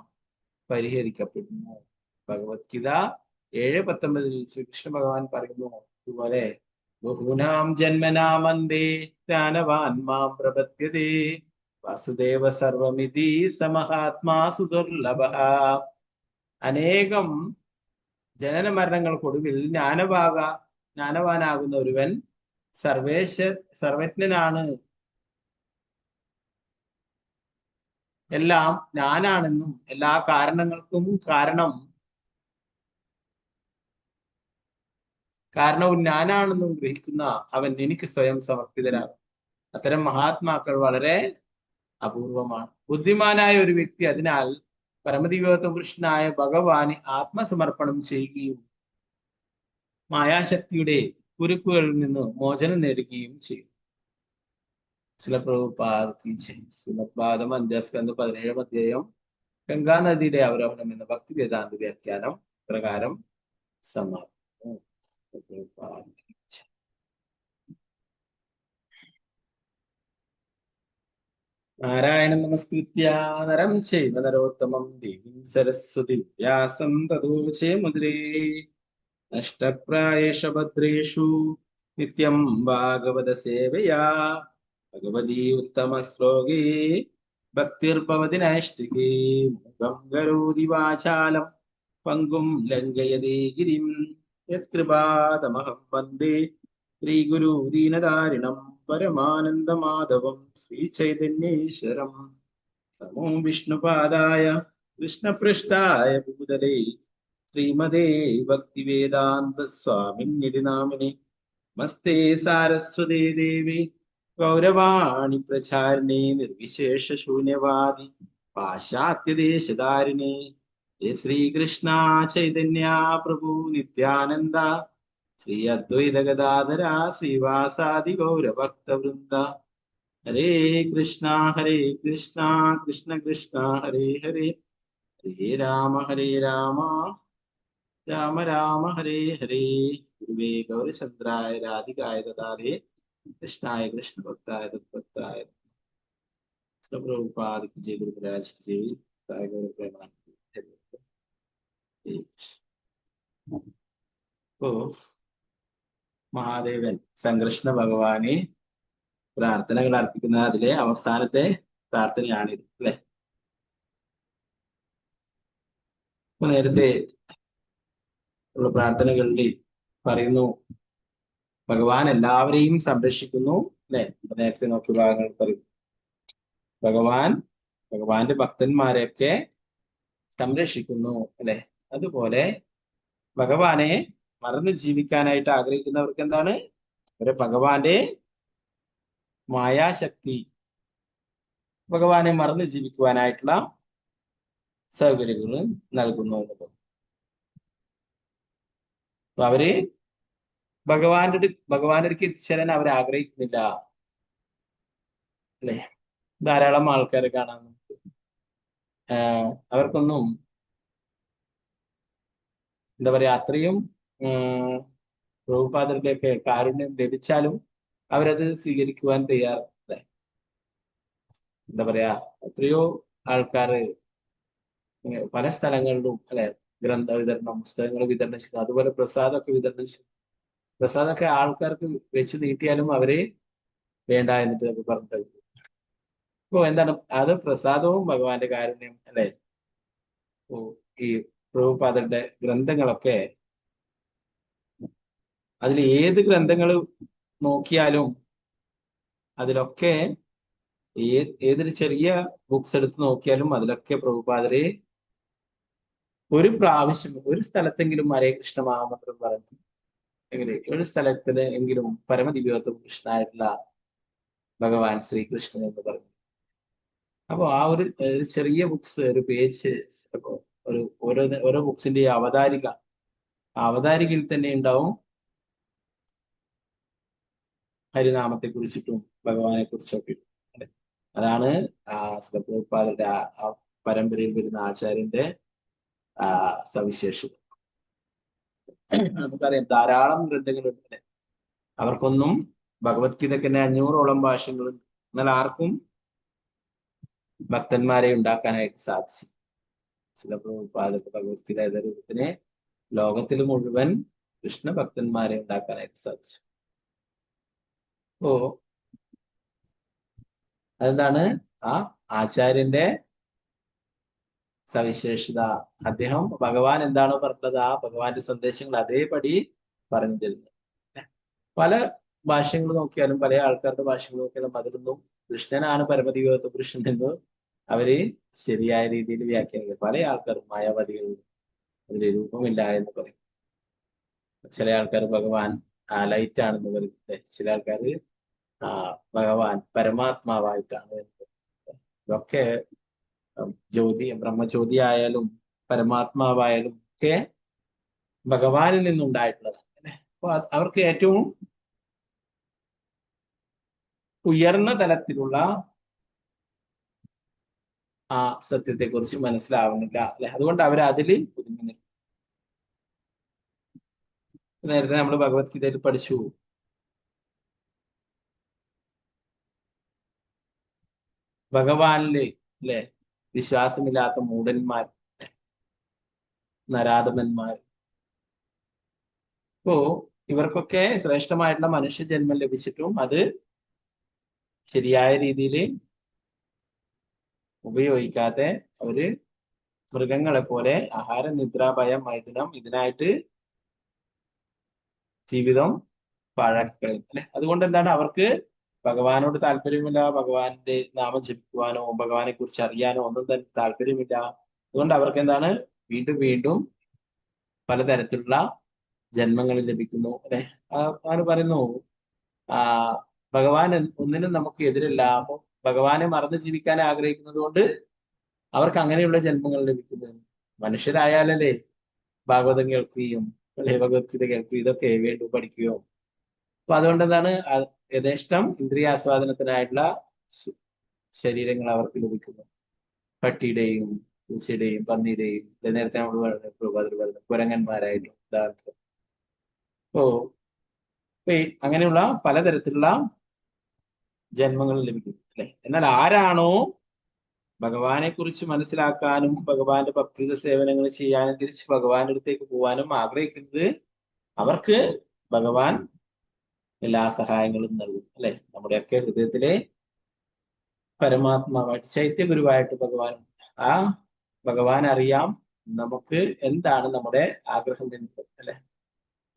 പരിഹരിക്കപ്പെടുന്നു. ഭഗവത്ഗീത 7:19 ശ്രീകൃഷ്ണ ഭഗവാൻ പറയുന്നു അതുപോലെ ബഹൂനാം ജന്മനാമന്തേ ജ്ഞാനവാൻ മാം പ്രപദ്യതേ വാസുദേവ സർവമിതി സമഹാത്മാ സുദുർലഭഃ. അനേകം ജനന മരണങ്ങൾക്കൊടുവിൽ ജ്ഞാനവാനാകുന്ന ഒരുവൻ സർവജ്ഞനാണ്, എല്ലാം ഞാനാണെന്നും എല്ലാ കാരണങ്ങൾക്കും കാരണവും ഞാനാണെന്നും ഗ്രഹിക്കുന്ന അവൻ എനിക്ക് സ്വയം സമർപ്പിതനാകും. അത്തരം മഹാത്മാക്കൾ വളരെ അപൂർവമാണ്. ബുദ്ധിമാനായ ഒരു വ്യക്തി അതിനാൽ പരമദിവ്യോത്തപുരുഷനായ ഭഗവാന് ആത്മസമർപ്പണം ചെയ്യുകയും മായാശക്തിയുടെ കുരുക്കുകളിൽ നിന്ന് മോചനം നേടുകയും ചെയ്യും. ശ്രീലപ്രഭുപാദം 5-17 അധ്യായം ഗംഗാനദിയുടെ അവരോഹണം എന്ന ഭക്തി വേദാന്ത വ്യാഖ്യാനം പ്രകാരം സമാപിക്കുന്നു. നാരായണം നമസ്കൃത്യ നരം ചൈവ നരോത്തമം ദേവീം സരസ്വതി വ്യാസം തതോ ജയമുദ്രേ. നഷ്ടപ്രായേഷ ഭദ്രേഷു നിത്യം ഭാഗവത സേവയാ ഭഗവതി ഉത്തമ ശ്ലോകേ ഭക്തിർഭവതി നൈഷ്ഠികേ. മുഖം കരോതി വാചാലം പങ്കും ലംഘയതേ ഗിരിം യത്കൃപാതമഹം വന്ദേ ശ്രീഗുരു ദീനതാരിണം പരമാനന്ദമാധവം ശ്രീചൈതന്യേശ്വരം. നമോ വിഷ്ണുപാദായ കൃഷ്ണപൃഷ്ഠായ ഭൂതലേ ശ്രീമതേ ഭക്തിവേദാന്ത സ്വാമിനിധി നാമിനി നമസ്തേ സാരസ്വതേ ദേവി ഗൗരവാണി പ്രചാരിണേ നിർവിശേഷ ശൂന്യവാദി പാശ്ചാത്യദേശധാരിണേ. ജയ ശ്രീകൃഷ്ണ ചൈതന്യ പ്രഭു നിത്യാനന്ദ ശ്രീ അദ്വൈത ഗദാധര ശ്രീവാസാദി ഗൗരഭക്തവൃന്ദ. ഹരേ കൃഷ്ണ കൃഷ്ണ കൃഷ്ണ ഹരേ ഹരേ, ഹരേ രാമ രാമ രാമ ഹരേ ഹരേ. ഗുരുവേ ഗൗരചന്ദ്രായ രാധികായ ദദാരേ കൃഷ്ണായ കൃഷ്ണഭക്തായ തദ്ഭക്തായ. പ്രഭുപാദ കി ജയ, ഗുരുരാജ് കി ജയ. മഹാദേവൻ സംകൃഷ്ണ ഭഗവാനെ പ്രാർത്ഥനകൾ അർപ്പിക്കുന്ന അതിലെ അവസാനത്തെ പ്രാർത്ഥനയാണിത് അല്ലെ. ഇപ്പൊ നേരത്തെ ഉള്ള പ്രാർത്ഥനകളിൽ പറയുന്നു ഭഗവാൻ എല്ലാവരെയും സംരക്ഷിക്കുന്നു അല്ലെ. നേരത്തെ നോക്കിയ ഭാഗങ്ങൾ പറയും ഭഗവാന്റെ ഭക്തന്മാരെയൊക്കെ സംരക്ഷിക്കുന്നു അല്ലെ. അതുപോലെ ഭഗവാനെ മറന്ന് ജീവിക്കാനായിട്ട് ആഗ്രഹിക്കുന്നവർക്ക് എന്താണ് അവരെ ഭഗവാന്റെ മായാശക്തി ഭഗവാനെ മറന്ന് ജീവിക്കുവാനായിട്ടുള്ള സൗകര്യങ്ങൾ നൽകുന്നു എന്നുള്ളത്. അപ്പൊ അവര് ഭഗവാന്റെ അടുക്ക് എത്തിച്ചേരാൻ അവർ ആഗ്രഹിക്കുന്നില്ല അല്ലെ. ധാരാളം ആൾക്കാരെ കാണാൻ നമുക്ക് അവർക്കൊന്നും എന്താ പറയാ അത്രയും പ്രഭുപാദരുടെയൊക്കെ കാരുണ്യം ലഭിച്ചാലും അവരത് സ്വീകരിക്കുവാൻ തയ്യാറല്ല. എന്താ പറയാ എത്രയോ ആൾക്കാര് പല സ്ഥലങ്ങളിലും അല്ലെ ഗ്രന്ഥ വിതരണം പുസ്തകങ്ങൾ വിതരണം ചെയ്തു, അതുപോലെ പ്രസാദമൊക്കെ വിതരണം ചെയ്തു. പ്രസാദമൊക്കെ ആൾക്കാർക്ക് വെച്ച് നീട്ടിയാലും അവര് വേണ്ട എന്നിട്ട് പറഞ്ഞിട്ട്. ഇപ്പൊ എന്താണ് അത് പ്രസാദവും ഭഗവാന്റെ കാരുണ്യം അല്ലെ. ഈ പ്രഭുപാദരുടെ ഗ്രന്ഥങ്ങളൊക്കെ അതിൽ ഏത് ഗ്രന്ഥങ്ങൾ നോക്കിയാലും അതിലൊക്കെ ഏതൊരു ചെറിയ ബുക്സ് എടുത്ത് നോക്കിയാലും അതിലൊക്കെ പ്രഭുപാദരെ ഒരു പ്രാവശ്യം ഒരു സ്ഥലത്തെങ്കിലും ഹരേ കൃഷ്ണ മഹാമന്ത്രം പറഞ്ഞു എങ്ങനെ ഒരു സ്ഥലത്തിന് എങ്കിലും പരമദിവ്യത്വം കൃഷ്ണനായിട്ടുള്ള ഭഗവാൻ ശ്രീകൃഷ്ണൻ എന്ന് പറഞ്ഞു. അപ്പൊ ആ ഒരു ചെറിയ ബുക്സ് ഒരു പേജ് ഒരു ഓരോ ബുക്സിന്റെ അവതാരികയിൽ തന്നെ ഉണ്ടാവും ഹരിനാമത്തെ കുറിച്ചിട്ടും ഭഗവാനെ കുറിച്ചൊക്കെ. അതാണ് പ്രഭുപാദരുടെ ആ പരമ്പരയിൽ വരുന്ന ആചാര്യന്റെ സവിശേഷത. നമുക്കറിയാം ധാരാളം ഗ്രന്ഥങ്ങളുണ്ട്. അവർക്കൊന്നും ഭഗവത്ഗീതയ്ക്ക് തന്നെ 500ഓളം ഭാഷകളുണ്ട്. എന്നാൽ ആർക്കും ഭക്തന്മാരെ ഉണ്ടാക്കാനായിട്ട് സാധിച്ചു. ചില ഭഗവത്ഗീത രൂപത്തിന് ലോകത്തിൽ മുഴുവൻ കൃഷ്ണ ഭക്തന്മാരെ ഉണ്ടാക്കാനായിട്ട് സാധിച്ചു. അപ്പോ അതെന്താണ് ആ ആചാര്യന്റെ സവിശേഷത. അദ്ദേഹം ഭഗവാൻ എന്താണോ പറഞ്ഞത് ആ ഭഗവാന്റെ സന്ദേശങ്ങൾ അതേപടി പറഞ്ഞു തരുന്നു. പല ഭാഷകൾ നോക്കിയാലും പല ആൾക്കാരുടെ ഭാഷകൾ നോക്കിയാലും അതിലൊന്നും കൃഷ്ണനാണ് പരമദിവ്യത്വ പുരുഷൻ എന്ന് അവര് ശരിയായ രീതിയിൽ വ്യാഖ്യാനിക്കുക. പല ആൾക്കാരും മായാവാദികൾ അതിന് രൂപമില്ല എന്ന് പറയും. ചില ആൾക്കാർ ഭഗവാൻ ലൈറ്റ് ആണെന്ന് പറയുന്നത്, ചില ആൾക്കാർ ഭഗവാൻ പരമാത്മാവായിട്ടാണ് എന്ന് പറയുന്നത്. ഇതൊക്കെ ബ്രഹ്മജ്യോതി ആയാലും പരമാത്മാവായാലും ഒക്കെ ഭഗവാനിൽ നിന്നുണ്ടായിട്ടുള്ളത്. അപ്പൊ അവർക്ക് ഏറ്റവും ഉയർന്ന തലത്തിലുള്ള ആ സത്യത്തെ കുറിച്ച് മനസ്സിലാവുന്നില്ല അല്ലെ. അതുകൊണ്ട് അവർ അതിൽ ഒതുങ്ങി നിൽക്കും. നേരത്തെ നമ്മൾ ഭഗവത്ഗീതയിൽ പഠിച്ചു ഭഗവാനില് അല്ലെ വിശ്വാസമില്ലാത്ത മൂഢന്മാർ, നരാധമന്മാർ. അപ്പോ ഇവർക്കൊക്കെ ശ്രേഷ്ഠമായിട്ടുള്ള മനുഷ്യജന്മം ലഭിച്ചിട്ടും അത് ശരിയായ രീതിയിൽ ഉപയോഗിക്കാതെ അവര് മൃഗങ്ങളെ പോലെ ആഹാരം, നിദ്ര, ഭയം, മൈഥുനം ഇതിനായിട്ട് ജീവിതം പാഴാക്കിക്കളയും അല്ലെ. അതുകൊണ്ട് എന്താണ് അവർക്ക് ഭഗവാനോട് താല്പര്യമില്ല, ഭഗവാന്റെ നാമം ജപിക്കുവാനോ ഭഗവാനെ കുറിച്ച് അറിയാനോ ഒന്നും തന്നെ താല്പര്യമില്ല. അതുകൊണ്ട് അവർക്ക് എന്താണ് വീണ്ടും വീണ്ടും പലതരത്തിലുള്ള ജന്മങ്ങൾ ലഭിക്കുന്നു അല്ലെ. ഭഗവാൻ പറയുന്നു ഭഗവാൻ ഒന്നിനും നമുക്ക് എതിരല്ല. അപ്പൊ ഭഗവാനെ മറന്ന് ജീവിക്കാൻ ആഗ്രഹിക്കുന്നത് കൊണ്ട് അവർക്ക് അങ്ങനെയുള്ള ജന്മങ്ങൾ ലഭിക്കുന്നു. മനുഷ്യരായാലല്ലേ ഭാഗവതം കേൾക്കുകയും അല്ലെ ഭഗവത്ഗീത കേൾക്കുകയും ഇതൊക്കെ വീണ്ടും പഠിക്കുകയോ. അപ്പൊ അതുകൊണ്ട് എന്താണ് യഥേഷ്ടം ഇന്ദ്രിയാസ്വാദനത്തിനായിട്ടുള്ള ശരീരങ്ങൾ അവർക്ക് ലഭിക്കുന്നു. പട്ടിയുടെയും പൂച്ചയുടെയും പന്നിയുടെയും നേരത്തെ നമ്മൾ പറഞ്ഞു കുരങ്ങന്മാരായിട്ടും ഉദാഹരണത്തിന്. അപ്പോ അങ്ങനെയുള്ള പലതരത്തിലുള്ള ജന്മങ്ങൾ ലഭിക്കുന്നു അല്ലെ. എന്നാൽ ആരാണോ ഭഗവാനെ കുറിച്ച് മനസ്സിലാക്കാനും ഭഗവാന്റെ ഭക്തിക സേവനങ്ങൾ ചെയ്യാനും തിരിച്ച് ഭഗവാന്റെ അടുത്തേക്ക് പോകാനും ആഗ്രഹിക്കുന്നത് അവർക്ക് ഭഗവാൻ എല്ലാ സഹായങ്ങളും നൽകും അല്ലെ. നമ്മുടെയൊക്കെ ഹൃദയത്തിലെ പരമാത്മാവായിട്ട് ചൈത്യഗുരുവായിട്ട് ഭഗവാൻ, ആ ഭഗവാൻ അറിയാം നമുക്ക് എന്താണ് നമ്മുടെ ആഗ്രഹം എന്നത് അല്ലെ.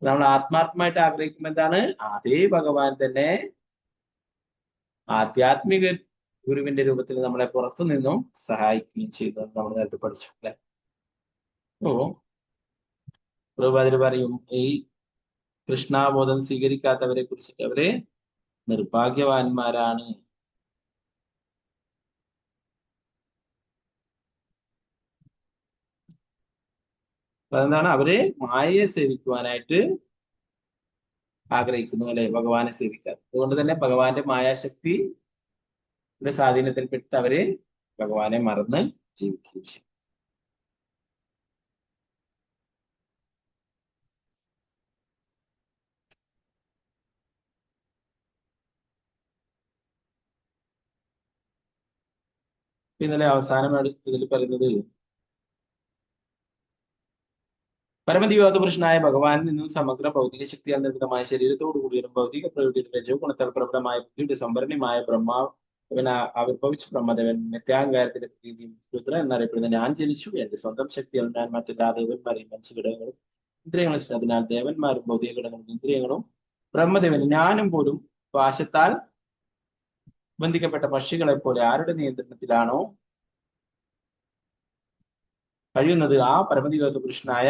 നമ്മൾ ആത്മാർത്ഥമായിട്ട് ആഗ്രഹിക്കുമ്പോൾ എന്താണ്, അതേ ഭഗവാൻ തന്നെ ആധ്യാത്മിക ഗുരുവിന്റെ രൂപത്തിൽ നമ്മളെ പുറത്തു നിന്നും സഹായിക്കുകയും ചെയ്യുന്നത് നമ്മൾ നേരത്തെ പഠിച്ചു അല്ലെ. ഓ പ്രഭുപാദര് പറയും, ഈ കൃഷ്ണാബോധം സ്വീകരിക്കാത്തവരെ കുറിച്ചിട്ട് അവര് നിർഭാഗ്യവാന്മാരാണ്. അതെന്താണ്, അവര് മായയെ സേവിക്കുവാനായിട്ട് ആഗ്രഹിക്കുന്നു അല്ലെ, ഭഗവാനെ സേവിക്കാൻ. അതുകൊണ്ട് തന്നെ ഭഗവാന്റെ മായാശക്തിയുടെ സ്വാധീനത്തിൽപ്പെട്ട് അവര് ഭഗവാനെ മറന്ന് ജീവിക്കുകയും ചെയ്യും. ഇന്നലെ അവസാനം ഇതിൽ പറയുന്നത്, പരമദിവ്യാത പുരുഷനായ ഭഗവാനിൽ നിന്നും സമഗ്ര ഭൗതിക ശക്തിയാൽ നിർമ്മിതമായ ശരീരത്തോടുകൂടിയും ഭൗതിക പ്രകൃതിയുടെ രജോ ഗുണത്താൽ പ്രബലമായ ബുദ്ധിയുടെ സംഭരണിയുമായ ബ്രഹ്മാവൻ ആവിർഭവിച്ച ബ്രഹ്മദേവൻ നിത്യാഹങ്കാരത്തിന്റെ പ്രതീതിയും രുദ്ര എന്നറിയപ്പെടുന്ന ഞാൻ ജനിച്ചു, എന്റെ സ്വന്തം ശക്തിയാൽ ഞാൻ മറ്റെല്ലാ ദേവന്മാരെയും മനുഷ്യഘടകങ്ങളും ഇന്ദ്രിയങ്ങളും, അതിനാൽ ദേവന്മാരും ഭൗതിക ഘടകങ്ങളും ഇന്ദ്രിയങ്ങളും ബ്രഹ്മദേവൻ ഞാനും പോലും പാശത്താൽ ബന്ധിക്കപ്പെട്ട പക്ഷികളെ പോലെ ആരുടെ നിയന്ത്രണത്തിലാണോ കഴിയുന്നത്, ആ പരമദിവ്യാത പുരുഷനായ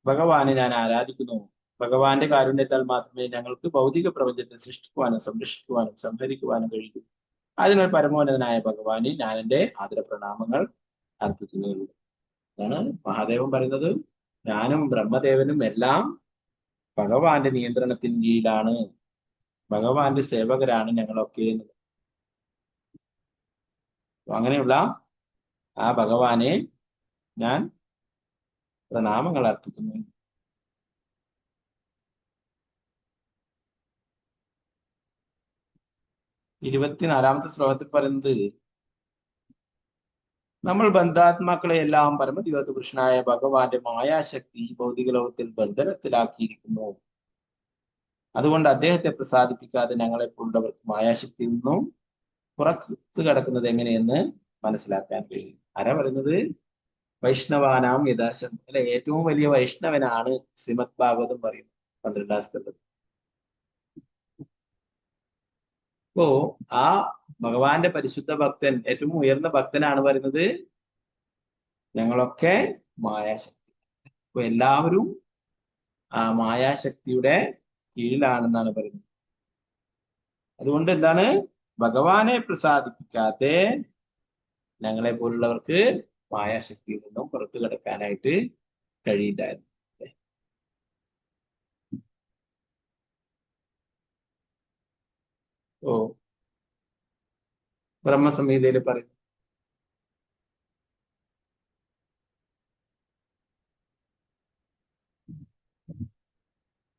ഭഗവാനെ ഞാൻ ആരാധിക്കുന്നു. ഭഗവാന്റെ കാരുണ്യത്താൽ മാത്രമേ ഞങ്ങൾക്ക് ഭൗതിക പ്രപഞ്ചത്തെ സൃഷ്ടിക്കുവാനും സംരക്ഷിക്കുവാനും സംഹരിക്കുവാനും കഴിയൂ. അതിനാൽ പരമോന്നതനായ ഭഗവാനെ ഞാൻ എൻ്റെ ആദരപ്രണാമങ്ങൾ അർപ്പിക്കുന്നു. അതാണ് മഹാദേവൻ പറയുന്നത്, ഞാനും ബ്രഹ്മദേവനും എല്ലാം ഭഗവാന്റെ നിയന്ത്രണത്തിന് കീഴിലാണ്, ഭഗവാന്റെ സേവകരാണ് ഞങ്ങളൊക്കെ എന്നത്. അങ്ങനെയുള്ള ആ ഭഗവാനെ ഞാൻ പ്രണാമങ്ങൾ അർപ്പിക്കുന്നു. 24-ാമത്തെ ശ്ലോകത്തിൽ പറയുന്നത്, നമ്മൾ ബന്ധാത്മാക്കളെ എല്ലാം പരമദിവ്യാത പുരുഷനായ ഭഗവാന്റെ മായാശക്തി ഭൗതിക ലോകത്തിൽ ബന്ധനത്തിലാക്കിയിരിക്കുന്നു. അതുകൊണ്ട് അദ്ദേഹത്തെ പ്രസാദിപ്പിക്കാതെ ഞങ്ങളെപ്പോലുള്ളവർക്ക് മായാശക്തിയിൽ നിന്നും പുറത്തു കിടക്കുന്നത് എങ്ങനെയെന്ന് മനസ്സിലാക്കാൻ കഴിയും. ആരാ പറയുന്നത്? വൈഷ്ണവാനാം യഥാശം അല്ലെ, ഏറ്റവും വലിയ വൈഷ്ണവനാണ് ശ്രീമദ് ഭാഗവതം പറയുന്നത് 12-ാം സ്കന്ധം. അപ്പോ ആ ഭഗവാന്റെ പരിശുദ്ധ ഭക്തൻ, ഏറ്റവും ഉയർന്ന ഭക്തനാണ് പറയുന്നത് ഞങ്ങളൊക്കെ മായാശക്തി. അപ്പൊ എല്ലാവരും ആ മായാശക്തിയുടെ കീഴിലാണെന്നാണ് പറയുന്നത്. അതുകൊണ്ട് എന്താണ്, ഭഗവാനെ പ്രസാദിപ്പിക്കാതെ ഞങ്ങളെ പോലുള്ളവർക്ക് മായാശക്തിയിൽ നിന്നും പുറത്തു കിടക്കാനായിട്ട് കഴിയില്ലായിരുന്നു. ഓ ബ്രഹ്മസംഹിതയിൽ പറയുന്നു,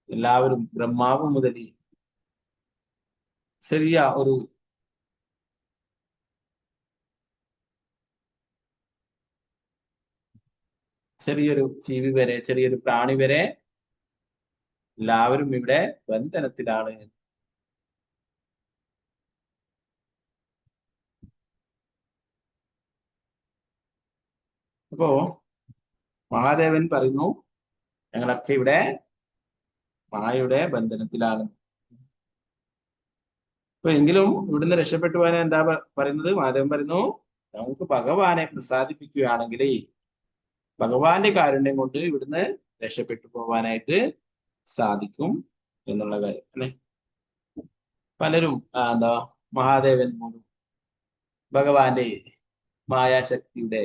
എല്ലാവരും ബ്രഹ്മാവ് മുതൽ ചെറിയൊരു ജീവി വരെ, ചെറിയൊരു പ്രാണി വരെ എല്ലാവരും ഇവിടെ ബന്ധനത്തിലാണ്. അപ്പോ മഹാദേവൻ പറയുന്നു ഞങ്ങളൊക്കെ ഇവിടെ മായയുടെ ബന്ധനത്തിലാണ്. അപ്പൊ എങ്കിലും ഇവിടുന്ന് രക്ഷപ്പെട്ടു പോകാൻ എന്താ പറയുന്നത്? മഹാദേവൻ പറയുന്നു നമുക്ക് ഭഗവാനെ പ്രസാദിപ്പിക്കുകയാണെങ്കിൽ ഭഗവാന്റെ കാരുണ്യം കൊണ്ട് ഇവിടുന്ന് രക്ഷപ്പെട്ടു പോവാനായിട്ട് സാധിക്കും എന്നുള്ള കാര്യം അല്ലെ. പലരും എന്താ മഹാദേവൻ പോലും ഭഗവാന്റെ മായാശക്തിയുടെ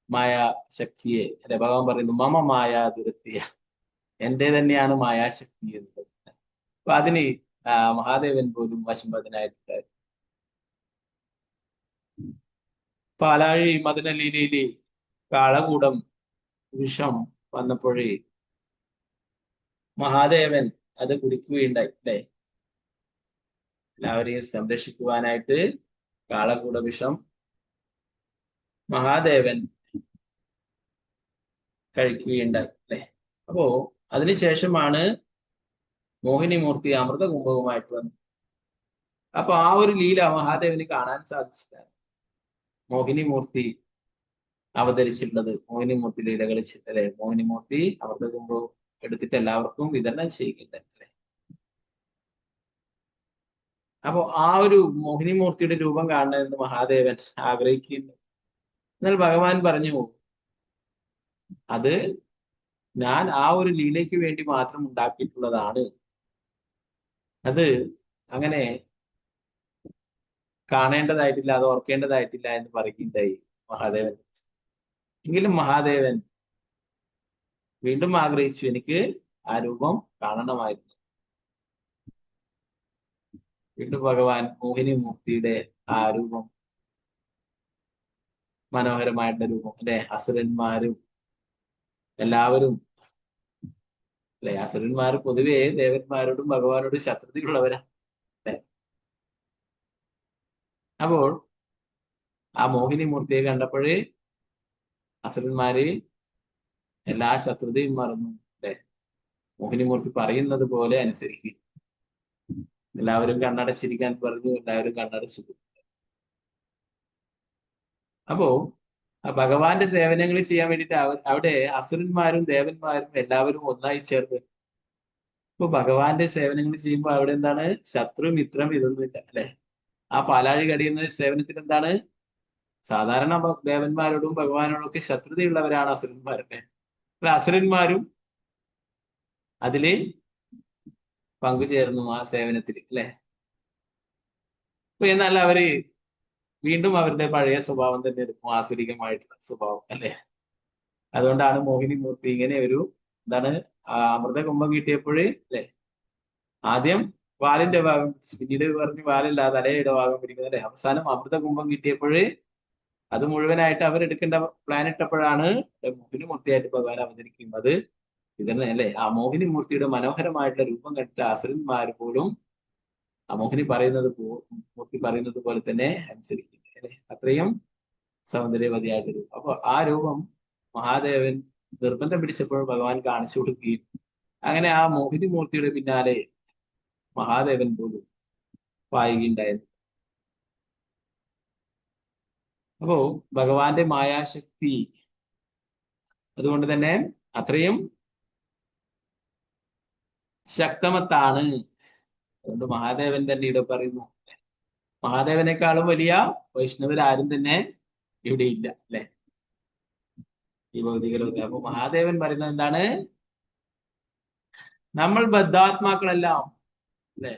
മായാശക്തിയെ അല്ലെ, ഭഗവാൻ പറയുന്നു മമ മായാ ദുരത്തിയ, എന്റെ തന്നെയാണ് മായാശക്തി എന്നത്. അപ്പൊ അതിന് മഹാദേവൻ പോലും വശംബദ്ധനായിട്ടുണ്ട്. പാലാഴി മദനലീലയിലെ കാളകൂടം വിഷം വന്നപ്പോഴേ മഹാദേവൻ അത് കുടിക്കുകയുണ്ടായി അല്ലേ. എല്ലാവരെയും സംരക്ഷിക്കുവാനായിട്ട് കാളകൂട വിഷം മഹാദേവൻ കഴിക്കുകയുണ്ടായി അല്ലെ. അപ്പോ അതിനുശേഷമാണ് മോഹിനിമൂർത്തി അമൃതകുംഭവുമായിട്ട് വന്നത്. അപ്പൊ ആ ഒരു ലീല മഹാദേവന് കാണാൻ സാധിച്ചില്ല. മോഹിനിമൂർത്തി അവതരിച്ചിട്ടുള്ളത് മോഹിനിമൂർത്തി ലീലകൾ അല്ലെ, മോഹിനിമൂർത്തി അമൃതകുംഭം എടുത്തിട്ട് എല്ലാവർക്കും വിതരണം ചെയ്യുന്നുണ്ട് അല്ലെ. അപ്പോ ആ ഒരു മോഹിനിമൂർത്തിയുടെ രൂപം കാണണമെന്ന് മഹാദേവൻ ആഗ്രഹിക്കുന്നു. എന്നാൽ ഭഗവാൻ പറഞ്ഞു, അത് ഞാൻ ആ ഒരു ലീലയ്ക്ക് വേണ്ടി മാത്രം ഉണ്ടാക്കിയിട്ടുള്ളതാണ്, അത് അങ്ങനെ കാണേണ്ടതായിട്ടില്ല, അത് ഓർക്കേണ്ടതായിട്ടില്ല എന്ന് പറയുകയുണ്ടായി മഹാദേവൻ. എങ്കിലും മഹാദേവൻ വീണ്ടും ആഗ്രഹിച്ചു, എനിക്ക് ആ രൂപം കാണണമായിരുന്നു. വീണ്ടും ഭഗവാൻ മോഹിനിമൂർത്തിയുടെ ആ രൂപം, മനോഹരമായിട്ടുള്ള രൂപം അല്ലെ, അസുരന്മാരും എല്ലാവരും അല്ലെ, അസുരന്മാർ പൊതുവെ ദേവന്മാരോടും ഭഗവാനോടും ശത്രുതയുള്ളവരാ അല്ലെ. അപ്പോൾ ആ മോഹിനിമൂർത്തിയെ കണ്ടപ്പോഴേ അസുരന്മാര് എല്ലാ ശത്രുതയും മറന്നു അല്ലെ, മോഹിനിമൂർത്തി പറയുന്നത് പോലെ അനുസരിക്കും. എല്ലാവരും കണ്ണടച്ചിരിക്കാൻ പറഞ്ഞു, എല്ലാവരും കണ്ണടച്ചിരിക്കും. അപ്പോ ഭഗവാന്റെ സേവനങ്ങൾ ചെയ്യാൻ വേണ്ടിയിട്ട് അവിടെ അസുരന്മാരും ദേവന്മാരും എല്ലാവരും ഒന്നായി ചേർന്ന്. ഇപ്പൊ ഭഗവാന്റെ സേവനങ്ങൾ ചെയ്യുമ്പോൾ അവിടെ എന്താണ്, ശത്രു മിത്രം ഇതൊന്നുമില്ല അല്ലെ. ആ പാലാഴി കടിയുന്ന സേവനത്തിൽ എന്താണ്, സാധാരണ ദേവന്മാരോടും ഭഗവാനോടും ഒക്കെ ശത്രുതയുള്ളവരാണ് അസുരന്മാരൊക്കെ. അസുരന്മാരും അതില് പങ്കുചേർന്നു ആ സേവനത്തിൽ അല്ലെ. അപ്പൊ എന്നാൽ അവര് വീണ്ടും അവരുടെ പഴയ സ്വഭാവം തന്നെ എടുക്കും, ആസുരികമായിട്ടുള്ള സ്വഭാവം അല്ലെ. അതുകൊണ്ടാണ് മോഹിനിമൂർത്തി ഇങ്ങനെ ഒരു എന്താണ്, അമൃതകുംഭം കിട്ടിയപ്പോഴേ അല്ലെ, ആദ്യം വാലിന്റെ ഭാഗം, പിന്നീട് പറഞ്ഞു വാലില്ല തലയുടെ ഭാഗം പിടിക്കുന്നത് അല്ലെ. അവസാനം അമൃതകുംഭം കിട്ടിയപ്പോഴേ അത് മുഴുവനായിട്ട് അവരെടുക്കേണ്ട പ്ലാൻ ഇട്ടപ്പോഴാണ് മോഹിനിമൂർത്തിയായിട്ട് ഭഗവാൻ അവതരിക്കുന്നത്. ഇതന്നെ അല്ലെ, ആ മോഹിനിമൂർത്തിയുടെ മനോഹരമായിട്ടുള്ള രൂപം കണ്ടിട്ട് അസുരന്മാർ പോലും ആ മോഹിനി മൂർത്തി പറയുന്നത് പോലെ തന്നെ അനുസരിക്കുന്നു അല്ലെ. അത്രയും സൗന്ദര്യവതിയായിട്ട് രൂപം. അപ്പൊ ആ രൂപം മഹാദേവൻ നിർബന്ധം പിടിച്ചപ്പോൾ ഭഗവാൻ കാണിച്ചു കൊടുക്കുകയും അങ്ങനെ ആ മോഹിനിമൂർത്തിയുടെ പിന്നാലെ മഹാദേവൻ പോലും പായുകയുണ്ടായിരുന്നു. അപ്പോ ഭഗവാന്റെ മായാശക്തി അതുകൊണ്ട് തന്നെ അത്രയും ശക്തമത്താണ്. അതുകൊണ്ട് മഹാദേവൻ തന്നെ ഇവിടെ പറയുന്നു, മഹാദേവനേക്കാളും വലിയ വൈഷ്ണവരാരും തന്നെ ഇവിടെ ഇല്ല അല്ലെ, ഈ ഭൗതിക ലോകത്തിൽ. അപ്പൊ മഹാദേവൻ പറയുന്നത് എന്താണ്, നമ്മൾ ബദ്ധാത്മാക്കളെല്ലാം അല്ലെ,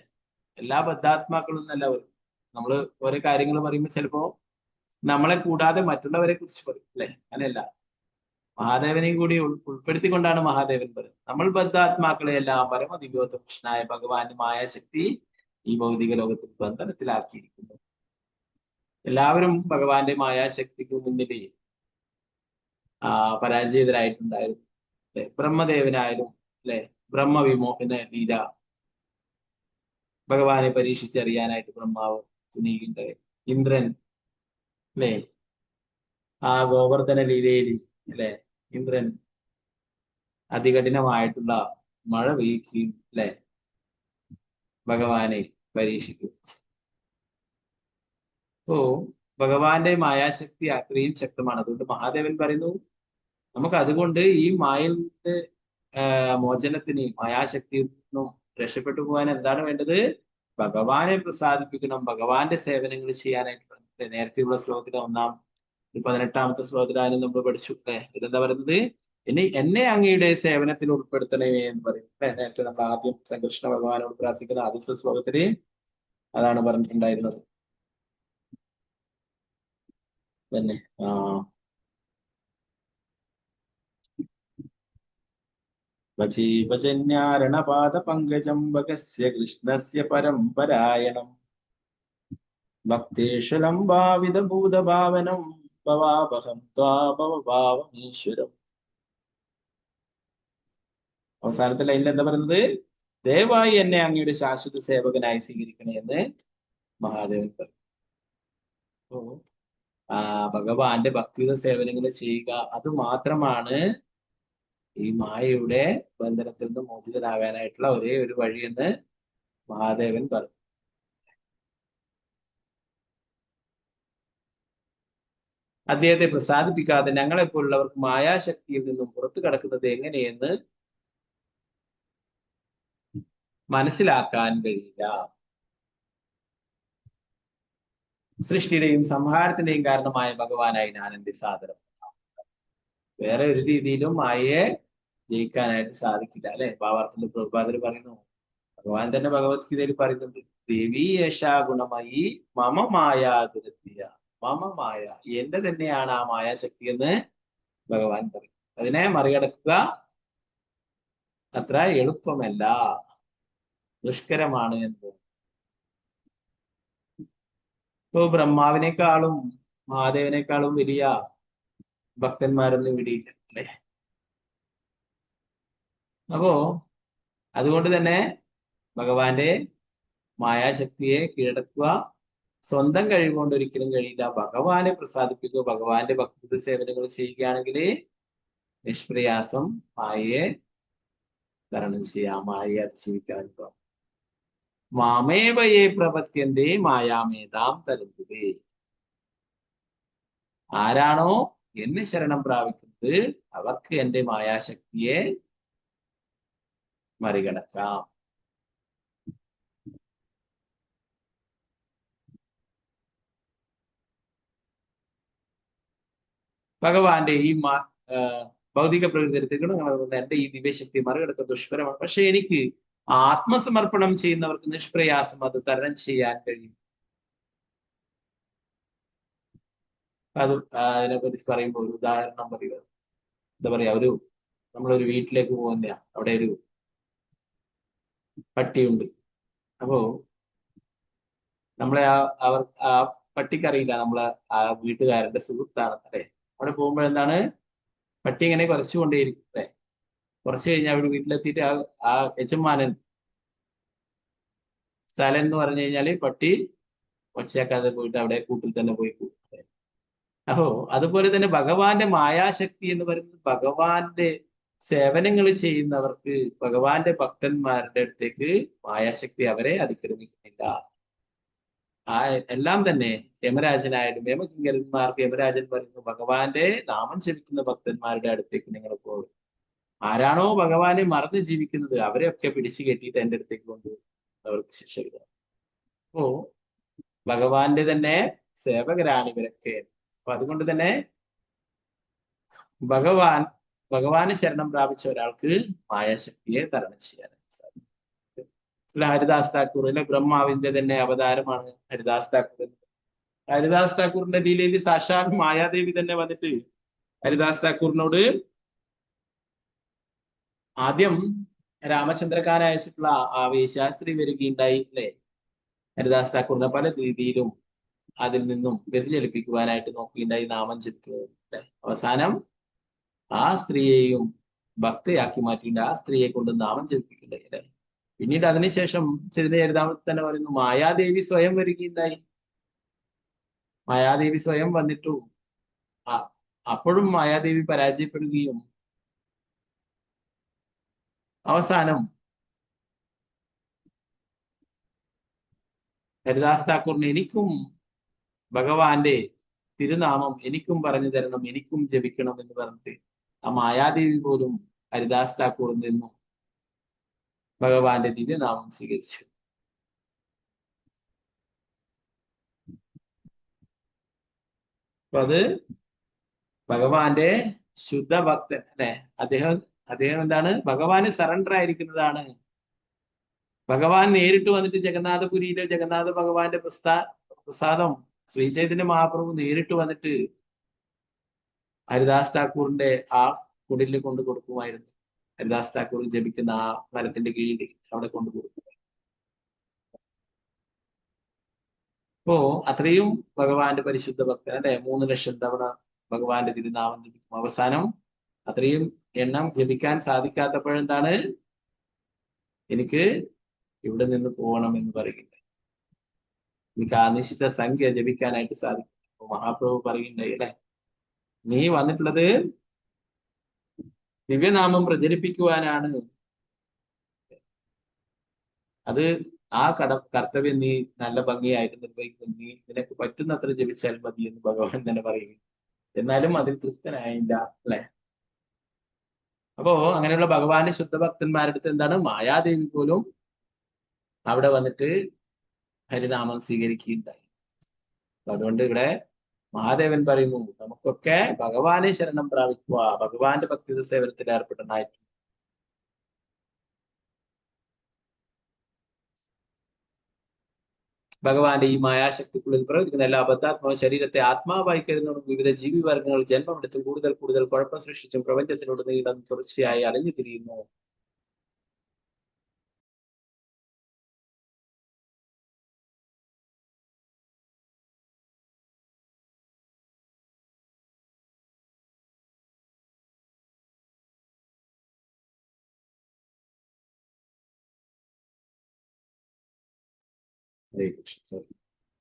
എല്ലാ ബദ്ധാത്മാക്കളും എന്നല്ല. നമ്മള് ഓരോ കാര്യങ്ങൾ പറയുമ്പോൾ ചിലപ്പോ നമ്മളെ കൂടാതെ മറ്റുള്ളവരെ കുറിച്ച് പറയും അല്ലെ, അങ്ങനെയല്ല. മഹാദേവനെയും കൂടി ഉൾപ്പെടുത്തിക്കൊണ്ടാണ് മഹാദേവൻ പറയുന്നത്. നമ്മൾ ബദ്ധാത്മാക്കളെയെല്ലാം പരമദിവ്യോത്ത കൃഷ്ണനായ ഭഗവാന്റെ മായാശക്തി ഈ ഭൗതിക ലോകത്തിൽ ബന്ധനത്തിലാക്കിയിരിക്കുന്നു. എല്ലാവരും ഭഗവാന്റെ മായാശക്തിക്ക് മുന്നിൽ പരാജയതരായിട്ടുണ്ടായിരുന്നു അല്ലെ. ബ്രഹ്മദേവനായാലും അല്ലെ, ബ്രഹ്മവിമോഹന ലീല ഭഗവാനെ പരീക്ഷിച്ചറിയാനായിട്ട് ബ്രഹ്മാവ് തുനിയുണ്ടായി. ഇന്ദ്രൻ അല്ലെ, ആ ഗോവർദ്ധന ലീലയിൽ അല്ലെ, ഇന്ദ്രൻ അതികഠിനമായിട്ടുള്ള മഴ പെയ്യുകയും അല്ലെ ഭഗവാനെ പരീക്ഷിക്കും. അപ്പോ ഭഗവാന്റെ മായാശക്തി അത്രയും ശക്തമാണ്. അതുകൊണ്ട് മഹാദേവൻ പറയുന്നു, നമുക്ക് അതുകൊണ്ട് ഈ മായയുടെ മോചനത്തിന്, മായാശക്തിയിൽ നിന്നും രക്ഷപ്പെട്ടു പോകാൻ എന്താണ് വേണ്ടത്, ഭഗവാനെ പ്രസാദിപ്പിക്കണം, ഭഗവാന്റെ സേവനങ്ങൾ ചെയ്യാനായിട്ട്. നേരത്തെയുള്ള ശ്ലോകത്തിലെ 18ാമത്തെ ശ്ലോകത്തിലായാലും നമ്മൾ പഠിച്ചു അല്ലെ. ഇതെന്താ പറയുന്നത്, എന്നെ അങ്ങയുടെ സേവനത്തിൽ ഉൾപ്പെടുത്തണമേ എന്ന് പറയും അല്ലെ. നേരത്തെ നമ്മൾ ആദ്യം ശ്രീകൃഷ്ണ ഭഗവാനോട് പ്രാർത്ഥിക്കുന്ന ആദ്യത്തെ ശ്ലോകത്തില് അതാണ് പറഞ്ഞിട്ടുണ്ടായിരുന്നത് തന്നെ. ഭജന്യാരണപാദ പങ്കജം ഭഗസ്യ കൃഷ്ണസ്യ പരംപരായണം ഭക്തേഷു ഭാവിത ഭൂതഭാവനം ഭവാവഹം ത്വാഭവഭാവമീശ്വരം. അവസാനത്തെ ലൈനിൽ എന്താ പറയുന്നത്, ദയവായി എന്നെ അങ്ങയുടെ ശാശ്വത സേവകനായി സ്വീകരിക്കണേ എന്ന് മഹാദേവൻ പറയും. അപ്പോ ഭഗവാന്റെ ഭക്തിയുടെ സേവനങ്ങൾ ചെയ്യുക, അത് മാത്രമാണ് ഈ മായയുടെ ബന്ധനത്തിൽ നിന്ന് മോചിതരാകാനായിട്ടുള്ള ഒരേ ഒരു വഴിയെന്ന് മഹാദേവൻ പറഞ്ഞു. അദ്ദേഹത്തെ പ്രസാദിപ്പിക്കാതെ ഞങ്ങളെപ്പോലുള്ളവർക്ക് മായാശക്തിയിൽ നിന്നും പുറത്തു കടക്കുന്നത് എങ്ങനെയെന്ന് മനസ്സിലാക്കാൻ കഴിയില്ല. സൃഷ്ടിയുടെയും സംഹാരത്തിന്റെയും കാരണമായ ഭഗവാനായി ഞാൻ എന്റെ സാദരം. വേറെ ഒരു രീതിയിലും മായയെ ജയിക്കാനായിട്ട് സാധിക്കില്ല, അല്ലെ? ഭാവാർത്ഥത്തിൽ പ്രഭുപാദർ പറയുന്നു, ഭഗവാൻ തന്നെ ഭഗവത്ഗീതയിൽ പറയുന്നുണ്ട്, ദേവി യേശാ ഗുണമയി മമ മായാ ദുരത്തിയ. മമ മായ, എന്റെ തന്നെയാണ് ആ മായാശക്തി എന്ന് ഭഗവാൻ പറയും. അതിനെ മറികടക്കുക അത്ര എളുപ്പമല്ല, ദുഷ്കരമാണ് എന്ന്. ഇപ്പോ ബ്രഹ്മാവിനേക്കാളും മഹാദേവനേക്കാളും വലിയ ഭക്തന്മാരൊന്നും ഇവിടെയില്ല, അല്ലെ? അപ്പോ അതുകൊണ്ട് തന്നെ ഭഗവാന്റെ മായാശക്തിയെ കീഴടക്കുക സ്വന്തം കഴിവുകൊണ്ട് ഒരിക്കലും കഴിയില്ല. ഭഗവാനെ പ്രസാദിപ്പിക്കുക, ഭഗവാന്റെ ഭക്തി സേവനങ്ങൾ ചെയ്യുകയാണെങ്കിൽ നിഷ്പ്രയാസം മായയെ തരണം ചെയ്യാം, മായയെ അതിജീവിക്കാൻ. മാമേവയെ പ്രപത്യന്തേ മായാമേതാം തരന്തുവേ. ആരാണോ എന്നെ ശരണം പ്രാപിക്കുന്നത് അവർക്ക് എന്റെ മായാശക്തിയെ മറികടക്കാം. ഭഗവാന്റെ ഈ ഭൗതിക പ്രകൃതി ഗുണങ്ങൾ എന്റെ ഈ ദിവ്യശക്തി മറികടക്കുക ദുഷ്കരമാണ്. പക്ഷെ എനിക്ക് ആത്മസമർപ്പണം ചെയ്യുന്നവർക്ക് നിഷ്പ്രയാസം അത് തരണം ചെയ്യാൻ കഴിയും. അത് അതിനെപ്പറ്റി പറയുമ്പോൾ ഒരു ഉദാഹരണം പറയുക, എന്താ പറയാ, നമ്മളൊരു വീട്ടിലേക്ക് പോകുന്ന അവിടെ ഒരു പട്ടിയുണ്ട്. അപ്പോ നമ്മളെ ആ പട്ടിക്കറിയില്ല നമ്മളെ ആ വീട്ടുകാരന്റെ സുഹൃത്താണ്, അല്ലെ? അവിടെ പോകുമ്പോഴെന്താണ്, പട്ടി ഇങ്ങനെ കുറച്ചുകൊണ്ടേയിരിക്കും, അല്ലെ? കുറച്ച് കഴിഞ്ഞാൽ അവിടെ വീട്ടിലെത്തിയിട്ട് ആ യജമാനൻ സ്ഥലം എന്ന് പറഞ്ഞു കഴിഞ്ഞാല് പട്ടി ഒച്ചയാക്കാതെ പോയിട്ട് അവിടെ കൂട്ടിൽ തന്നെ പോയി കൂടും. അപ്പോ അതുപോലെ തന്നെ ഭഗവാന്റെ മായാശക്തി എന്ന് പറയുന്നത് ഭഗവാന്റെ സേവനങ്ങൾ ചെയ്യുന്നവർക്ക്, ഭഗവാന്റെ ഭക്തന്മാരുടെ അടുത്തേക്ക് മായാശക്തി അവരെ അതിക്രമിക്കുന്നില്ല. എല്ലാം തന്നെ യമരാജനായാലും യമകിങ്കരന്മാർക്ക് യമരാജൻ പറയുന്നു, ഭഗവാന്റെ നാമം ജപിക്കുന്ന ഭക്തന്മാരുടെ അടുത്തേക്ക് നിങ്ങൾ പോകും. ആരാണോ ഭഗവാനെ മറന്ന് ജീവിക്കുന്നത് അവരെയൊക്കെ പിടിച്ചു കെട്ടിയിട്ട് എൻ്റെ അടുത്തേക്ക് കൊണ്ടുപോകും, അവർക്ക് ശിക്ഷ കിട്ടും. അപ്പോ ഭഗവാന്റെ തന്നെ സേവകരാണ് ഇവരൊക്കെ. അപ്പൊ അതുകൊണ്ട് തന്നെ ഭഗവാന് ശരണം പ്രാപിച്ച ഒരാൾക്ക് മായാശക്തിയെ തരണം ചെയ്യാനായിട്ട് സാധിക്കും. ഹരിദാസ് താക്കൂറിലെ ബ്രഹ്മാവിന്റെ തന്നെ അവതാരമാണ് ഹരിദാസ് താക്കൂർ. ഹരിദാസ് താക്കൂറിന്റെ ലീലയിൽ സാക്ഷാൽ മായാദേവി തന്നെ വന്നിട്ട് ഹരിദാസ് താക്കൂറിനോട് ആദ്യം രാമചന്ദ്രക്കാരൻ അയച്ചിട്ടുള്ള ആ വേശ്യാസ്ത്രീ വരികയുണ്ടായി, അല്ലെ? ഹരിദാസ് താക്കൂറിനെ പല രീതിയിലും അതിൽ നിന്നും വ്യതിചലിപ്പിക്കുവാനായിട്ട് നോക്കുകയുണ്ടായി, നാമം ജപിക്കുന്നത്. അവസാനം ആ സ്ത്രീയെയും ഭക്തയാക്കി മാറ്റിയിട്ട് ആ സ്ത്രീയെ കൊണ്ട് നാമം ജപിപ്പിക്കുന്നുണ്ടായി, അല്ലെ? പിന്നീട് അതിനുശേഷം ചരിതാമത്തിൽ തന്നെ പറയുന്നു, മായാദേവി സ്വയം വരികയുണ്ടായി. മായാദേവി സ്വയം വന്നിട്ടു അപ്പോഴും മായാദേവി പരാജയപ്പെടുകയും അവസാനം ഹരിദാസ് താക്കൂറിന് എനിക്കും ഭഗവാന്റെ തിരുനാമം എനിക്കും പറഞ്ഞു തരണം, എനിക്കും ജപിക്കണം എന്ന് പറഞ്ഞിട്ട് ആ മായാദേവി പോലും ഹരിദാസ് താക്കൂറിൽ നിന്നും ഭഗവാന്റെ ദിവ്യനാമം സ്വീകരിച്ചു. അപ്പൊ അത് ഭഗവാന്റെ ശുദ്ധഭക്തൻ, അല്ലെ? അദ്ദേഹം എന്താണ്, ഭഗവാന് സറണ്ടർ ആയിരിക്കുന്നതാണ്. ഭഗവാൻ നേരിട്ട് വന്നിട്ട് ജഗന്നാഥപുരിയിലെ ജഗന്നാഥ ഭഗവാന്റെ പ്രസാദം ശ്രീചൈതന്യ മഹാപ്രഭു നേരിട്ട് വന്നിട്ട് ഹരിദാസ് ഠാക്കൂറിന്റെ ആ കുടിലിൽ കൊണ്ട് കൊടുക്കുമായിരുന്നു. ഹരിദാസ് ഠാക്കൂർ ജപിക്കുന്ന ആ മരത്തിന്റെ കീഴിൽ അവിടെ കൊണ്ടു കൊടുക്കും. അപ്പോ അത്രയും ഭഗവാന്റെ പരിശുദ്ധ ഭക്തൻ, അല്ലെ? 3 ലക്ഷം തവണ ഭഗവാന്റെ തിരുനാമം ജപിക്കും. അവസാനം അത്രയും എണ്ണം ജപിക്കാൻ സാധിക്കാത്തപ്പോഴെന്താണ്, എനിക്ക് ഇവിടെ നിന്ന് പോകണം എന്ന് പറയുന്നുണ്ട്. എനിക്ക് ആ നിശ്ചിത സംഖ്യ ജപിക്കാനായിട്ട് സാധിക്കും. മഹാപ്രഭു പറയുന്നുണ്ടായി, അല്ലെ? നീ വന്നിട്ടുള്ളത് ദിവ്യനാമം പ്രചരിപ്പിക്കുവാനാണ്. അത് ആ കർത്തവ്യം നീ നല്ല ഭംഗിയായിട്ട് നിർവഹിക്കും. നീ നിനക്ക് പറ്റുന്നത്ര ജപിച്ചാൽ മതി എന്ന് ഭഗവാൻ തന്നെ പറയുക. എന്നാലും അതിൽ തൃപ്തനായില്ല, അല്ലെ? അപ്പോ അങ്ങനെയുള്ള ഭഗവാന്റെ ശുദ്ധഭക്തന്മാരുടെ അടുത്ത് എന്താണ്, മായാദേവി പോലും അവിടെ വന്നിട്ട് ഹരിനാമം സ്വീകരിക്കുകയുണ്ടായി. അതുകൊണ്ട് ഇവിടെ മഹാദേവൻ പറയുന്നു, നമുക്കൊക്കെ ഭഗവാനെ ശരണം പ്രാപിക്കുക, ഭഗവാന്റെ ഭക്തി സേവനത്തിൽ ഏർപ്പെടണമായിട്ട്. ഭഗവാന്റെ ഈ മായാശക്തിക്കുള്ളിൽ പ്രവർത്തിക്കുന്ന എല്ലാ അബദ്ധാത്മക ശരീരത്തെ ആത്മാവായി കരുതുന്ന വിവിധ ജീവിവർഗങ്ങൾ ജന്മമെടുത്തും കൂടുതൽ കൂടുതൽ കുഴപ്പം സൃഷ്ടിച്ചും പ്രപഞ്ചത്തിനോട് നീളം തുടർച്ചയായി അലഞ്ഞു തിരിയുന്നു.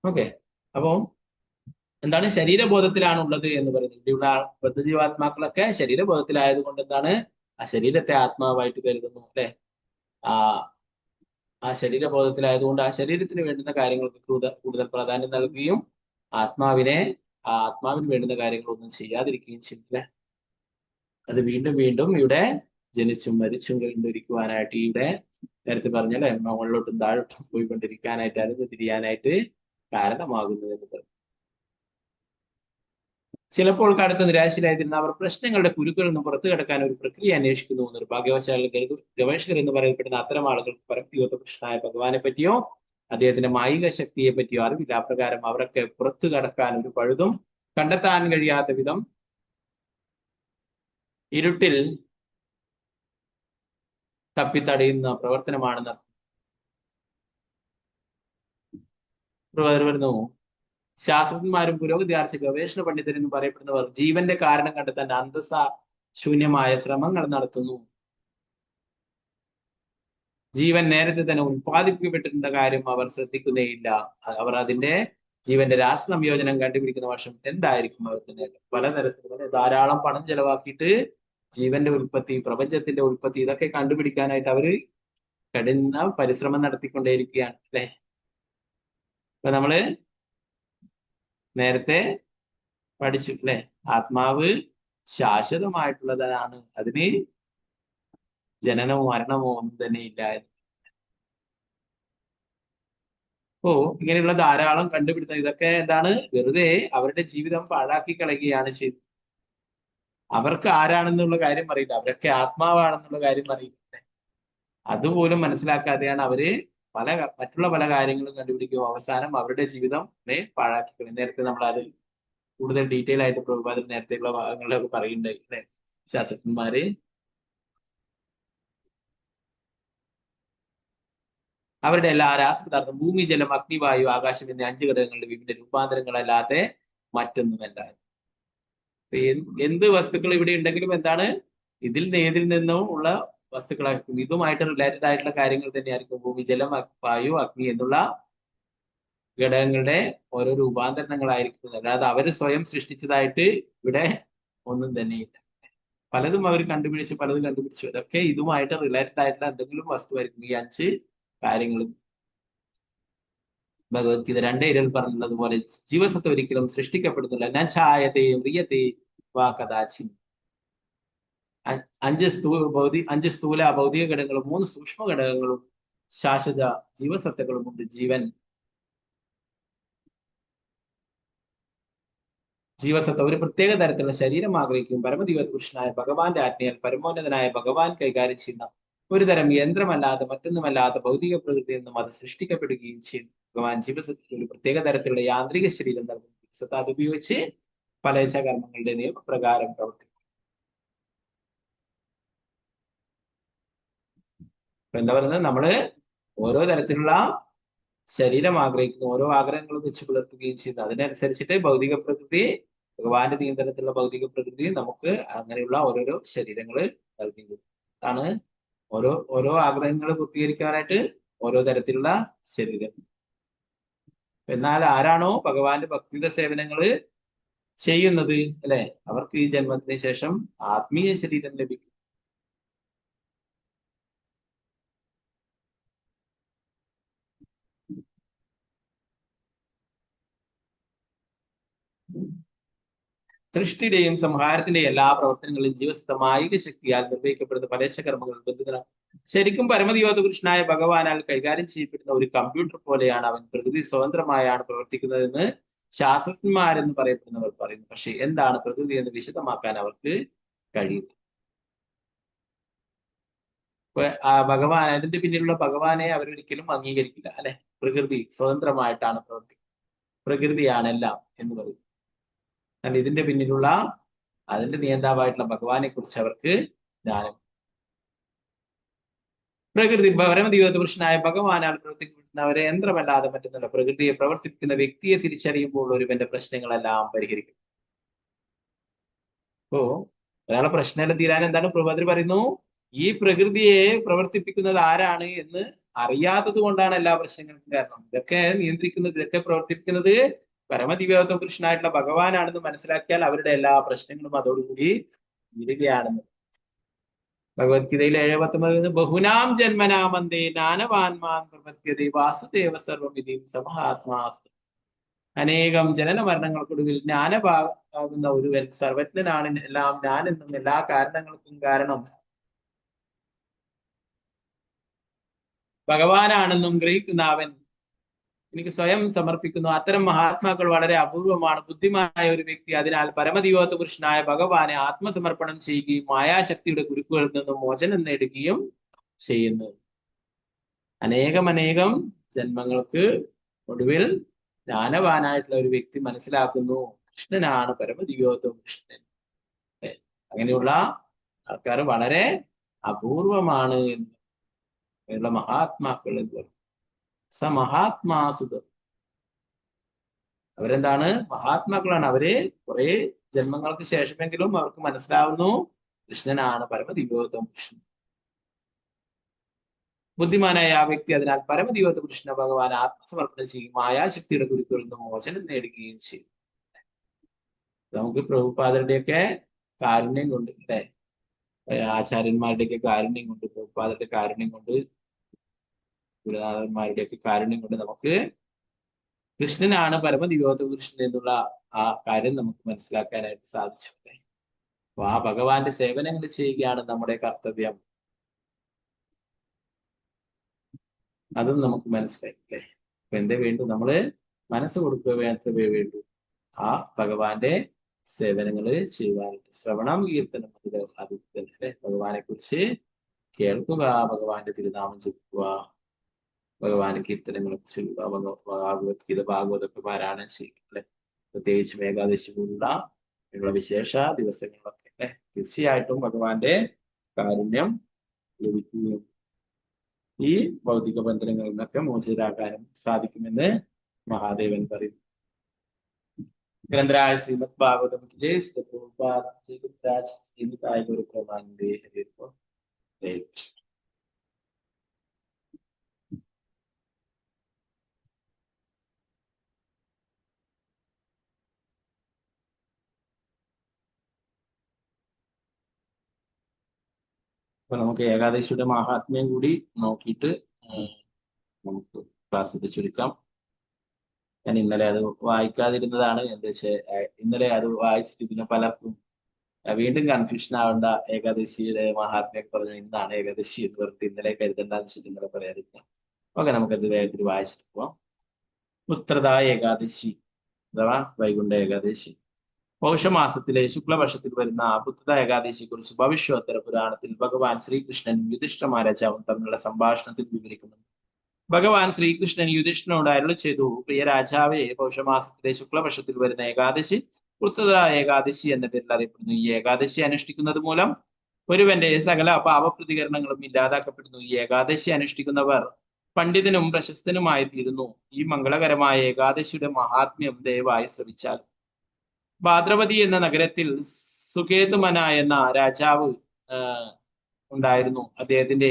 ഓക്കെ, അപ്പം എന്താണ് ശരീരബോധത്തിലാണുള്ളത് എന്ന് പറയുന്നത്. ഇവിടെയുള്ള ബദ്ധജീവാത്മാക്കളൊക്കെ ശരീരബോധത്തിലായത് കൊണ്ട് എന്താണ്, ആ ശരീരത്തെ ആത്മാവായിട്ട് കരുതുന്നു, അല്ലെ? ആ ശരീരബോധത്തിലായതുകൊണ്ട് ആ ശരീരത്തിന് വേണ്ടുന്ന കാര്യങ്ങൾക്ക് കൂടുതൽ പ്രാധാന്യം നൽകുകയും ആത്മാവിന് വേണ്ടുന്ന കാര്യങ്ങളൊന്നും ചെയ്യാതിരിക്കുകയും ചെയ്യും, അല്ലെ? അത് വീണ്ടും വീണ്ടും ഇവിടെ ജനിച്ചും മരിച്ചും കൊണ്ടിരിക്കുവാനായിട്ട്, ഇവിടെ നേരത്തെ പറഞ്ഞല്ലേ, മുകളിലോട്ടും താഴോട്ടും പോയിക്കൊണ്ടിരിക്കാനായിട്ട്, അലഞ്ഞു തിരിയാനായിട്ട് കാരണമാകുന്നു എന്ന് പറഞ്ഞു. ചിലപ്പോൾ കടുത്ത നിരാശയിലായിരുന്ന അവർ പ്രശ്നങ്ങളുടെ കുരുക്കളിൽ നിന്ന് പുറത്തു കിടക്കാൻ ഒരു പ്രക്രിയ അന്വേഷിക്കുന്നു. നിർഭാഗ്യവശാൽ ഗവേഷകർ എന്ന് പറയപ്പെടുന്ന അത്തരം ആളുകൾക്ക് പരമദിവ്യ പുരുഷനായ ഭഗവാനെ പറ്റിയോ അദ്ദേഹത്തിന്റെ മായിക ശക്തിയെ പറ്റിയോ അറിവില്ല. അപ്രകാരം അവരൊക്കെ പുറത്തു കടക്കാൻ ഒരു പഴുതും കണ്ടെത്താൻ കഴിയാത്ത വിധം ഇരുട്ടിൽ തപ്പിത്തടയുന്ന പ്രവർത്തനമാണെന്ന് വരുന്നു. ശാസ്ത്രജ്ഞന്മാരും പുരോഗതി ആർച്ച ഗവേഷണ പണ്ഡിതരെന്ന് പറയപ്പെടുന്നവർ ജീവന്റെ കാരണം കണ്ടെത്താൻ ശൂന്യമായ ശ്രമങ്ങൾ നടത്തുന്നു. ജീവൻ നേരത്തെ തന്നെ ഉത്പാദിപ്പിക്കപ്പെട്ടിരുന്ന കാര്യം അവർ ശ്രദ്ധിക്കുന്നേയില്ല. അവർ അതിന്റെ ജീവന്റെ രാസസംയോജനം കണ്ടുപിടിക്കുന്ന വർഷം എന്തായിരിക്കും അവർക്ക് നേട്ടം. പലതരത്തിലുള്ള ധാരാളം പണം ചെലവാക്കിയിട്ട് ജീവന്റെ ഉൽപ്പത്തി, പ്രപഞ്ചത്തിന്റെ ഉൽപ്പത്തി, ഇതൊക്കെ കണ്ടുപിടിക്കാനായിട്ട് അവര് കഠിന പരിശ്രമം നടത്തിക്കൊണ്ടേയിരിക്കുകയാണ്, അല്ലെ? അപ്പൊ നമ്മള് നേരത്തെ പഠിച്ചു, അല്ലെ? ആത്മാവ് ശാശ്വതമായിട്ടുള്ളതാണ്, അതിന് ജനനമോ മരണമോ ഒന്നും തന്നെ ഇല്ല. അപ്പോ ഇങ്ങനെയുള്ള ധാരാളം കണ്ടുപിടുത്തം, ഇതൊക്കെ എന്താണ്, വെറുതെ അവരുടെ ജീവിതം പാഴാക്കി കളയുകയാണ് ചെയ്തത്. അവർക്ക് ആരാണെന്നുള്ള കാര്യം അറിയില്ല, അവരൊക്കെ ആത്മാവാണെന്നുള്ള കാര്യം അറിയില്ല. അതുപോലും മനസ്സിലാക്കാതെയാണ് അവര് മറ്റുള്ള പല കാര്യങ്ങളും കണ്ടുപിടിക്കും. അവസാനം അവരുടെ ജീവിതം പാഴാക്കി കളയും. നേരത്തെ നമ്മൾ അത് കൂടുതൽ ഡീറ്റെയിൽ ആയിട്ട് പ്രഭുപാദൻ നേരത്തെയുള്ള ഭാഗങ്ങളിലൊക്കെ പറയുന്നുണ്ടായി, അല്ലെ? ശാസ്ത്രജ്ഞന്മാര് അവരുടെ എല്ലാ രാസപദാർത്ഥം, ഭൂമി, ജലം, അഗ്നി, വായു, ആകാശം എന്നീ 5 ഘടകങ്ങളുടെ വിവിധ രൂപാന്തരങ്ങളല്ലാതെ മറ്റൊന്നുമല്ല. എന്ത് വസ്തുക്കൾ ഇവിടെ ഉണ്ടെങ്കിലും എന്താണ്, ഏതിൽ നിന്നും ഉള്ള വസ്തുക്കളായിരിക്കും. ഇതുമായിട്ട് റിലേറ്റഡ് ആയിട്ടുള്ള കാര്യങ്ങൾ തന്നെയായിരിക്കും. ഭൂമി, ജലം, വായു, അഗ്നി എന്നുള്ള ഘടകങ്ങളുടെ ഓരോ രൂപാന്തരങ്ങളായിരിക്കും. അല്ലാതെ അവര് സ്വയം സൃഷ്ടിച്ചതായിട്ട് ഇവിടെ ഒന്നും തന്നെയില്ല. പലതും അവർ കണ്ടുപിടിച്ചു. അതൊക്കെ ഇതുമായിട്ട് റിലേറ്റഡ് ആയിട്ടുള്ള എന്തെങ്കിലും വസ്തുവായിരിക്കും. ഈ 5 കാര്യങ്ങളും ഭഗവത്ഗീത 2:2 പറഞ്ഞതുപോലെ ജീവസത്വം ഒരിക്കലും സൃഷ്ടിക്കപ്പെടുന്നില്ല. ഞാൻ ഛായതയും റിയത്തെ വാ കഥാചി. 5 സ്ഥൂല ഭൗതിക ഘടകങ്ങളും 3 സൂക്ഷ്മ ഘടകങ്ങളും ശാശ്വത ജീവസത്തകളും ഉണ്ട്. ജീവസത്ത ഒരു പ്രത്യേക തരത്തിലുള്ള ശരീരം ആഗ്രഹിക്കും. പരമദിവ്യ പുരുഷനായ ഭഗവാന്റെ ആജ്ഞയാൽ പരമോന്നതനായ ഭഗവാൻ കൈകാര്യം ചെയ്യുന്ന ഒരു തരം യന്ത്രമല്ലാതെ മറ്റൊന്നുമല്ലാത്ത ഭൗതിക പ്രകൃതിയിൽ നിന്നും അത് സൃഷ്ടിക്കപ്പെടുകയും ചെയ്യുന്നു. ഭഗവാൻ ജീവസത്തയ്ക്ക് ഒരു പ്രത്യേക തരത്തിലുള്ള യാന്ത്രിക ശരീരം നൽകുന്നു. സത്ത അതുപയോഗിച്ച് ഫലേച്ഛകർമ്മങ്ങളുടെ നിയമപ്രകാരം പ്രവർത്തിക്കും. എന്താ പറയുന്നത്, നമ്മള് ഓരോ തരത്തിലുള്ള ശരീരം ആഗ്രഹിക്കുന്നു, ഓരോ ആഗ്രഹങ്ങളും വെച്ച് പുലർത്തുകയും ചെയ്യുന്നു. അതിനനുസരിച്ചിട്ട് ഭൗതിക പ്രകൃതി, ഭഗവാന്റെ നിയന്ത്രണത്തിലുള്ള ഭൗതിക പ്രകൃതി നമുക്ക് അങ്ങനെയുള്ള ഓരോരോ ശരീരങ്ങൾ നൽകുന്നു. അതാണ് ഓരോ ആഗ്രഹങ്ങൾ പൂർത്തീകരിക്കാനായിട്ട് ഓരോ തരത്തിലുള്ള ശരീരം. എന്നാൽ ആരാണോ ഭഗവാന്റെ ഭക്തിയുടെ സേവനങ്ങള് ചെയ്യുന്നത്, അല്ലെ, അവർക്ക് ഈ ജന്മത്തിന് ശേഷം ആത്മീയ ശരീരം ലഭിക്കും. സൃഷ്ടിയുടെയും സംഹാരത്തിന്റെയും എല്ലാ പ്രവർത്തനങ്ങളിലും ജീവസ്ഥമായ ശക്തിയാൽ നിർവഹിക്കപ്പെടുന്ന പലേശകർമ്മങ്ങൾ ബന്ധിതനാണ്. ശരിക്കും പരമദിവ്യോത പുരുഷനായ ഭഗവാനാൽ കൈകാര്യം ചെയ്യപ്പെടുന്ന ഒരു കമ്പ്യൂട്ടർ പോലെയാണ് അവൻ. പ്രകൃതി സ്വതന്ത്രമായാണ് പ്രവർത്തിക്കുന്നതെന്ന് ശാസ്ത്രജ്ഞന്മാരെന്ന് പറയപ്പെടുന്നവർ പറയുന്നു. പക്ഷെ എന്താണ് പ്രകൃതി എന്ന് വിശദമാക്കാൻ അവർക്ക് കഴിയുന്നു. ഭഗവാൻ, അതിന്റെ പിന്നിലുള്ള ഭഗവാനെ അവരൊരിക്കലും അംഗീകരിക്കില്ല, അല്ലെ? പ്രകൃതി സ്വതന്ത്രമായിട്ടാണ് പ്രവർത്തിക്കുന്നത്, പ്രകൃതിയാണ് എല്ലാം എന്ന് പറയും. എന്നാൽ ഇതിന്റെ പിന്നിലുള്ള അതിന്റെ നിയന്താവായിട്ടുള്ള ഭഗവാനെ കുറിച്ച് അവർക്ക് ജ്ഞാനം. പ്രകൃതി പരമദിവ്യോത പുരുഷനായ ഭഗവാനാൽ പ്രവർത്തിക്കപ്പെടുന്നവരെ യന്ത്രമല്ലാതെ മറ്റൊന്നുമില്ല. പ്രകൃതിയെ പ്രവർത്തിപ്പിക്കുന്ന വ്യക്തിയെ തിരിച്ചറിയുമ്പോൾ ഒരുവന്റെ പ്രശ്നങ്ങളെല്ലാം പരിഹരിക്കും. അപ്പോ ഒരാളെ പ്രശ്നമെല്ലാം തീരാൻ എന്താണ് പ്രഭാതിരി പറയുന്നു? ഈ പ്രകൃതിയെ പ്രവർത്തിപ്പിക്കുന്നത് ആരാണ് എന്ന് അറിയാത്തത് കൊണ്ടാണ് എല്ലാ പ്രശ്നങ്ങൾക്കും കാരണം. ഇതൊക്കെ നിയന്ത്രിക്കുന്നത്, ഇതൊക്കെ പ്രവർത്തിപ്പിക്കുന്നത് പരമദിവ്യോത്ത പുരുഷനായിട്ടുള്ള ഭഗവാനാണെന്ന് മനസ്സിലാക്കിയാൽ അവരുടെ എല്ലാ പ്രശ്നങ്ങളും അതോടുകൂടി തീരുകയാണെന്ന്. ഭഗവത്ഗീതയിൽ 7:19 ബഹുനാം ജന്മനാമന്തേ നാനവാൻമാൻ പ്രപദ്യതേ വാസുദേവ സർവമിതി സമഹാത്മാസ്തു. അനേകം ജനന മരണങ്ങൾക്കൊടുവിൽ ജ്ഞാനഭാഗുന്ന ഒരുവൻ സർവജ്ഞനാണ്, എല്ലാം ഞാനെന്നും എല്ലാ കാരണങ്ങൾക്കും കാരണം ഭഗവാനാണെന്നും ഗ്രഹിക്കുന്ന അവൻ എനിക്ക് സ്വയം സമർപ്പിക്കുന്നു. അത്തരം മഹാത്മാക്കൾ വളരെ അപൂർവമാണ്. ബുദ്ധിമായ ഒരു വ്യക്തി അതിനാൽ പരമദിവ്യോത്ത പുരുഷനായ ഭഗവാനെ ആത്മസമർപ്പണം ചെയ്യുകയും മായാശക്തിയുടെ കുരുക്കുകളിൽ നിന്നും മോചനം നേടുകയും ചെയ്യുന്നു. അനേകം ജന്മങ്ങൾക്ക് ഒടുവിൽ ജ്ഞാനവാനായിട്ടുള്ള ഒരു വ്യക്തി മനസ്സിലാക്കുന്നു കൃഷ്ണനാണ് പരമദിവ്യോത്ത കൃഷ്ണൻ. അങ്ങനെയുള്ള ആൾക്കാർ വളരെ അപൂർവമാണ് എന്നുള്ള മഹാത്മാക്കൾ എന്ന് പറയും. സമഹാത്മാസുത, അവരെന്താണ്? മഹാത്മാക്കളാണ്. അവര് കുറെ ജന്മങ്ങൾക്ക് ശേഷമെങ്കിലും അവർക്ക് മനസ്സിലാവുന്നു കൃഷ്ണനാണ് പരമദിവ്യോത്ത കൃഷ്ണൻ. ബുദ്ധിമാനായ ആ വ്യക്തി അതിനാൽ പരമദിവ്യോത്ത കൃഷ്ണ ഭഗവാൻ ആത്മസമർപ്പണം ചെയ്യും, മായാശക്തിയുടെ കുരുക്കുകളിൽ നിന്ന് മോചനം നേടുകയും ചെയ്യും. നമുക്ക് പ്രഭുപാദരുടെയൊക്കെ കാരുണ്യം കൊണ്ട്, അല്ലെ, ആചാര്യന്മാരുടെയൊക്കെ കാരുണ്യം കൊണ്ട്, പ്രഭുപാദരുടെ കാരുണ്യം കൊണ്ട്, ഗുരുനാഥന്മാരുടെയൊക്കെ കാരുണ്യം കൊണ്ട് നമുക്ക് കൃഷ്ണനാണ് പരമദിവ്യോത്ത കൃഷ്ണൻ എന്നുള്ള ആ കാര്യം നമുക്ക് മനസ്സിലാക്കാനായിട്ട് സാധിച്ചു. അപ്പൊ ആ ഭഗവാന്റെ സേവനങ്ങൾ ചെയ്യുകയാണ് നമ്മുടെ കർത്തവ്യം. അതും നമുക്ക് മനസ്സിലാക്കില്ലേ? അപ്പൊ എന്തേ വേണ്ടു? നമ്മള് മനസ്സ് കൊടുക്കുക മാത്രമേ വേണ്ടൂ ആ ഭഗവാന്റെ സേവനങ്ങള് ചെയ്യുവാനായിട്ട്. ശ്രവണം കീർത്തനം അത് തന്നെ. ഭഗവാനെ കുറിച്ച് കേൾക്കുക, ഭഗവാന്റെ തിരുനാമം ജപിക്കുക, ഭഗവാന്റെ കീർത്തനങ്ങളൊക്കെ ചെയ്യുക, ഭഗവത്ഗീത ഭാഗവതൊക്കെ പാരായണം ചെയ്യുക, അല്ലെ? പ്രത്യേകിച്ചും ഏകാദശി പോലുള്ള വിശേഷ ദിവസങ്ങളിലൊക്കെ, അല്ലെ? തീർച്ചയായിട്ടും ഭഗവാന്റെ കാരുണ്യം ലഭിക്കുകയും ഈ ഭൗതിക ബന്ധനങ്ങളിൽ നിന്നൊക്കെ മോചിതരാകാനും സാധിക്കുമെന്ന് മഹാദേവൻ പറയുന്നു. ഗ്രന്ഥരായ ശ്രീമദ് ഭാഗവതം ജയ ഗുരു പ്രമാനന്ദേ ഹരേ കൃഷ്ണ. അപ്പൊ നമുക്ക് ഏകാദശിയുടെ മഹാത്മ്യം കൂടി നോക്കിയിട്ട് നമുക്ക് ക്ലാസ്സിൽ ചുരുക്കാം. ഞാൻ ഇന്നലെ അത് വായിക്കാതിരുന്നതാണ്. എന്താ വെച്ചാൽ ഇന്നലെ അത് വായിച്ചിട്ട് പിന്നെ പലർക്കും വീണ്ടും കൺഫ്യൂഷൻ ആവേണ്ട, ഏകാദശിയുടെ മഹാത്മ്യം പറഞ്ഞു ഇന്നാണ് ഏകാദശി എന്ന് പറഞ്ഞിട്ട് ഇന്നലെ കരുതണ്ടെന്ന് വെച്ചിട്ട് ഇന്നലെ പറയാതിരിക്കാം. ഓക്കെ, നമുക്കത് വേഗത്തിൽ വായിച്ചിട്ട് പോവാം. ഉത്രത ഏകാദശി അഥവാ വൈകുണ്ഠ ഏകാദശി പൗഷമാസത്തിലെ ശുക്ലപക്ഷത്തിൽ വരുന്ന പുത്രത ഏകാദശിയെ കുറിച്ച് ഭവിഷ്യോത്തര പുരാണത്തിൽ ഭഗവാൻ ശ്രീകൃഷ്ണനും യുധിഷ്ഠിര മഹാരാജാവും തമ്മിലുള്ള സംഭാഷണത്തിൽ വിവരിക്കുന്നുണ്ട്. ഭഗവാൻ ശ്രീകൃഷ്ണൻ യുധിഷ്ഠിരനോട് അരുളി ചെയ്തു, പ്രിയ രാജാവേ, പൗഷമാസത്തിലെ ശുക്ലപക്ഷത്തിൽ വരുന്ന ഏകാദശി പുത്രത ഏകാദശി എന്ന പേരിൽ അറിയപ്പെടുന്നു. ഈ ഏകാദശി അനുഷ്ഠിക്കുന്നത് മൂലം ഒരുവന്റെ സകല പാപപ്രതികരണങ്ങളും ഇല്ലാതാക്കപ്പെടുന്നു. ഈ ഏകാദശി അനുഷ്ഠിക്കുന്നവർ പണ്ഡിതനും പ്രശസ്തനുമായി തീരുന്നു. ഈ മംഗളകരമായ ഏകാദശിയുടെ മഹാത്മ്യം ദയവായി ശ്രവിച്ചാൽ. ഭാദ്രവതി എന്ന നഗരത്തിൽ സുകേതുമന എന്ന രാജാവ് ഉണ്ടായിരുന്നു. അദ്ദേഹത്തിന്റെ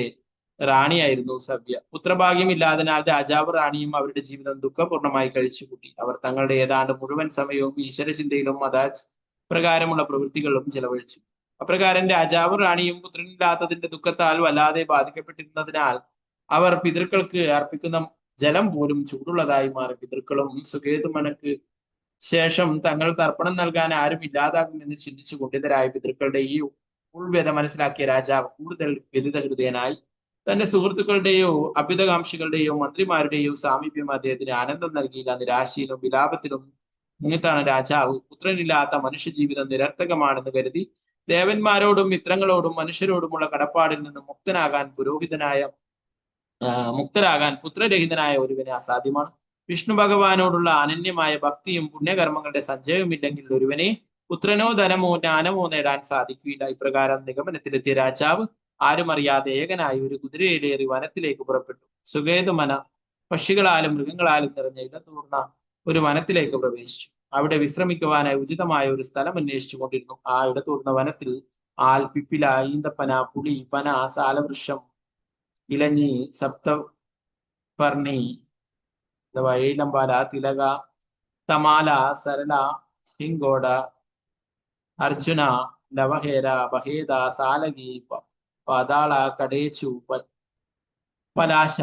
റാണിയായിരുന്നു സവ്യ. പുത്രഭാഗ്യമില്ലാതിനാൽ രാജാവ് റാണിയും അവരുടെ ജീവിതം ദുഃഖപൂർണമായി കഴിച്ചുകൂട്ടി. അവർ തങ്ങളുടെ ഏതാണ്ട് മുഴുവൻ സമയവും ഈശ്വരചിന്തയിലും പ്രകാരമുള്ള പ്രവൃത്തികളിലും ചെലവഴിച്ചു. അപ്രകാരം രാജാവ് റാണിയും പുത്രനില്ലാത്തതിന്റെ ദുഃഖത്താൽ വല്ലാതെ ബാധിക്കപ്പെട്ടിരുന്നതിനാൽ അവർ പിതൃക്കൾക്ക് അർപ്പിക്കുന്ന ജലം പോലും ചൂടുള്ളതായി മാറി. പിതൃക്കളും സുകേതുമനക്ക് ശേഷം തങ്ങൾ തർപ്പണം നൽകാൻ ആരും ഇല്ലാതാകുമെന്ന് ചിന്തിച്ചു കുണ്ഠിതരായ പിതൃക്കളുടെ ഈ ഉൾവ്യത മനസ്സിലാക്കിയ രാജാവ് കൂടുതൽ വ്യതിത ഹൃദയനായി. തന്റെ സുഹൃത്തുക്കളുടെയോ അഭ്യുതകാംക്ഷികളുടെയോ മന്ത്രിമാരുടെയോ സാമീപ്യം അദ്ദേഹത്തിന് ആനന്ദം നൽകിയില്ല. നിരാശയിലും വിലാപത്തിലും മുങ്ങിത്താണ് രാജാവ്. പുത്രനില്ലാത്ത മനുഷ്യജീവിതം നിരർത്ഥകമാണെന്ന് കരുതി ദേവന്മാരോടും മിത്രങ്ങളോടും മനുഷ്യരോടുമുള്ള കടപ്പാടിൽ നിന്ന് മുക്തരാകാൻ പുത്രരഹിതനായ ഒരുവന് അസാധ്യമാണ്. വിഷ്ണു ഭഗവാനോടുള്ള അനന്യമായ ഭക്തിയും പുണ്യകർമ്മങ്ങളുടെ സഞ്ചയവുമില്ലെങ്കിൽ ഒരുവനെ പുത്രനോ ധനമോ ജ്ഞാനമോ നേടാൻ സാധിക്കില്ല. ഇപ്രകാരം നിഗമനത്തിലെത്തിയ രാജാവ് ആരും അറിയാതെ ഏകനായി ഒരു കുതിരയിലേറി വനത്തിലേക്ക് പുറപ്പെട്ടു. സുഖേതുമന പക്ഷികളാലും മൃഗങ്ങളാലും നിറഞ്ഞ ഇടതൂർന്ന ഒരു വനത്തിലേക്ക് പ്രവേശിച്ചു. അവിടെ വിശ്രമിക്കുവാനായി ഉചിതമായ ഒരു സ്ഥലം അന്വേഷിച്ചു കൊണ്ടിരുന്നു. ആ ഇടതൂർന്ന വനത്തിൽ ആൽ, പിപ്പില, ഈന്തപ്പന, പുളി, പന, സാലവൃക്ഷം, ഇലഞ്ഞി, സപ്തപർണി, വഴിയിലമ്പാല, തിലക, തമാല, സരള, ഹിങ്കോട, അർജുന, ലവഹേര, ബഹേദ, സാലകി, പാതാള, കടേച്ചു, പലാശ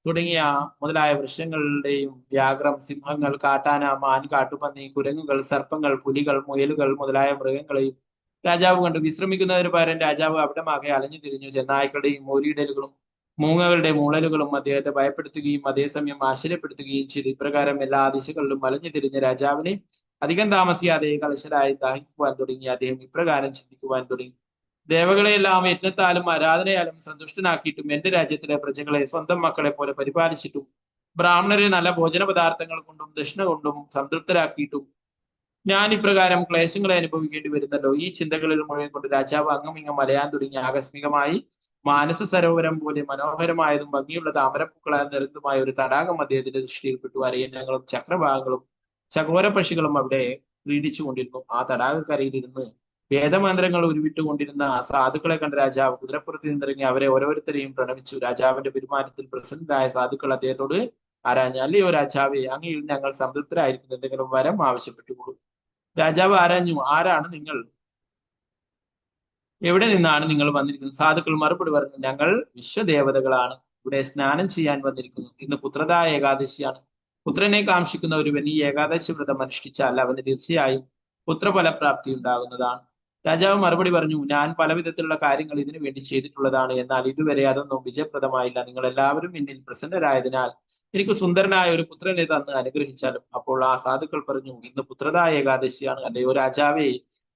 തുടങ്ങിയ മുതലായ വൃക്ഷങ്ങളുടെയും വ്യാഘ്രം, സിംഹങ്ങൾ, കാട്ടാന, മാൻ, കാട്ടുപന്നി, കുരങ്ങുകൾ, സർപ്പങ്ങൾ, പുലികൾ, മുയലുകൾ മുതലായ മൃഗങ്ങളെയും രാജാവ് കണ്ടു. വിശ്രമിക്കുന്നതിന് പകരം രാജാവ് അവിടമാകെ അലഞ്ഞു തിരിഞ്ഞു. ചെന്നായ്ക്കളുടെയും മോരിയിടലുകളും മൂങ്ങകളുടെ മൂളലുകളും അദ്ദേഹത്തെ ഭയപ്പെടുത്തുകയും അതേസമയം ആശ്ചര്യപ്പെടുത്തുകയും ചെയ്തു. ഇപ്രകാരം എല്ലാ ദിശകളിലും അലഞ്ഞു തിരിഞ്ഞ രാജാവിനെ അധികം താമസിയാതെ കലശരായി ദാഹിക്കുവാൻ തുടങ്ങി. അദ്ദേഹം ഇപ്രകാരം ചിന്തിക്കുവാൻ തുടങ്ങി: ദേവകളെയെല്ലാം യജ്ഞത്താലും ആരാധനയാലും സന്തുഷ്ടനാക്കിയിട്ടും എന്റെ രാജ്യത്തിലെ പ്രജകളെ സ്വന്തം മക്കളെ പോലെ പരിപാലിച്ചിട്ടും ബ്രാഹ്മണരെ നല്ല ഭോജന പദാർത്ഥങ്ങൾ കൊണ്ടും ദക്ഷിണ കൊണ്ടും സംതൃപ്തരാക്കിയിട്ടും ഞാൻ ഇപ്രകാരം ക്ലേശങ്ങളെ അനുഭവിക്കേണ്ടി വരുന്നല്ലോ. ഈ ചിന്തകളിൽ മുഴുവൻ കൊണ്ട് രാജാവ് അങ്ങുമിങ്ങും അലയാൻ തുടങ്ങി. ആകസ്മികമായി മാനസ സരോവരം പോലെ മനോഹരമായതും ഭംഗിയുള്ള താമരപ്പൂക്കളാൽ നിറഞ്ഞതുമായ ഒരു തടാകം അദ്ദേഹത്തിന്റെ ദൃഷ്ടിയിൽപ്പെട്ടു. അരയന്നങ്ങളും ചക്രഭാഗങ്ങളും ചകോര പക്ഷികളും അവിടെ ക്രീഡിച്ചു കൊണ്ടിരുന്നു. ആ തടാകക്കരയിലിരുന്ന് വേദമന്ത്രങ്ങൾ ഉരുവിട്ടുകൊണ്ടിരുന്ന സാധുക്കളെ കണ്ട രാജാവ് കുതിരപ്പുറത്ത് നിന്നിറങ്ങി അവരെ ഓരോരുത്തരെയും പ്രണമിച്ചു. രാജാവിന്റെ പെരുമാറ്റത്തിൽ പ്രസന്നരായ സാധുക്കൾ അദ്ദേഹത്തോട് ആരാഞ്ഞു: അല്ലയോ രാജാവേ, അങ്ങയിൽ ഞങ്ങൾ സംതൃപ്തരായിരിക്കുന്നു, എന്തെങ്കിലും വരം ആവശ്യപ്പെട്ടുകൊള്ളൂ. രാജാവ് ആരാഞ്ഞു: ആരാണ് നിങ്ങൾ? എവിടെ നിന്നാണ് നിങ്ങൾ വന്നിരിക്കുന്നത്? സാധുക്കൾ മറുപടി പറഞ്ഞു: ഞങ്ങൾ വിശ്വദേവതകളാണ്, ഇവിടെ സ്നാനം ചെയ്യാൻ വന്നിരിക്കുന്നു. ഇന്ന് പുത്രദാ ഏകാദശിയാണ്. പുത്രനെ കാക്ഷിക്കുന്ന ഒരുവൻ ഈ ഏകാദശി വ്രതം അനുഷ്ഠിച്ചാൽ അവന് തീർച്ചയായും പുത്രഫലപ്രാപ്തി ഉണ്ടാകുന്നതാണ്. രാജാവ് മറുപടി പറഞ്ഞു: ഞാൻ പല വിധത്തിലുള്ള കാര്യങ്ങൾ ഇതിനു വേണ്ടി ചെയ്തിട്ടുള്ളതാണ്, എന്നാൽ ഇതുവരെ അതൊന്നും വിജയപ്രദമായില്ല. നിങ്ങൾ എല്ലാവരും എന്നിൽ പ്രസന്നരായതിനാൽ എനിക്ക് സുന്ദരനായ ഒരു പുത്രനെ തന്ന് അനുഗ്രഹിച്ചാലും. അപ്പോൾ ആ സാധുക്കൾ പറഞ്ഞു: ഇന്ന് പുത്രദാ ഏകാദശിയാണ്. അല്ലയോ രാജാവേ,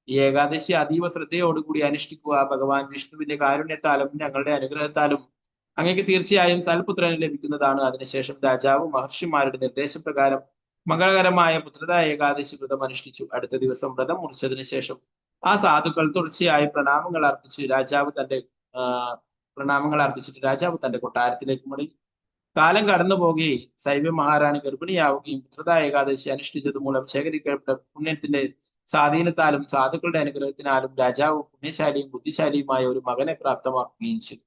ഈ ഏകാദശി അതീവ ശ്രദ്ധയോടുകൂടി അനുഷ്ഠിക്കുക. ഭഗവാൻ വിഷ്ണുവിന്റെ കാരുണ്യത്താലും ഞങ്ങളുടെ അനുഗ്രഹത്താലും അങ്ങേക്ക് തീർച്ചയായും സൽപുത്രന് ലഭിക്കുന്നതാണ്. അതിനുശേഷം രാജാവ് മഹർഷിമാരുടെ നിർദ്ദേശപ്രകാരം മംഗളകരമായ പുത്രദാ ഏകാദശി വ്രതം അനുഷ്ഠിച്ചു. അടുത്ത ദിവസം വ്രതം മുറിച്ചതിന് ശേഷം ആ സാധുക്കൾ തുടർച്ചയായി പ്രണാമങ്ങൾ അർപ്പിച്ചിട്ട് രാജാവ് തന്റെ കൊട്ടാരത്തിലേക്ക് മടങ്ങി. കാലം കടന്നു പോകുകയെ സൈവ്യ മഹാറാണി ഗർഭിണിയാവുകയും പുത്രദാ ഏകാദശി അനുഷ്ഠിച്ചത് മൂലം ശേഖരിക്കപ്പെട്ട പുണ്യത്തിന്റെ സ്വാധീനത്താലും സാധുക്കളുടെ അനുഗ്രഹത്തിനാലും രാജാവ് പുണ്യശാലിയും ബുദ്ധിശാലിയുമായ ഒരു മകനെ പ്രാപ്തമാക്കുകയും ചെയ്തു.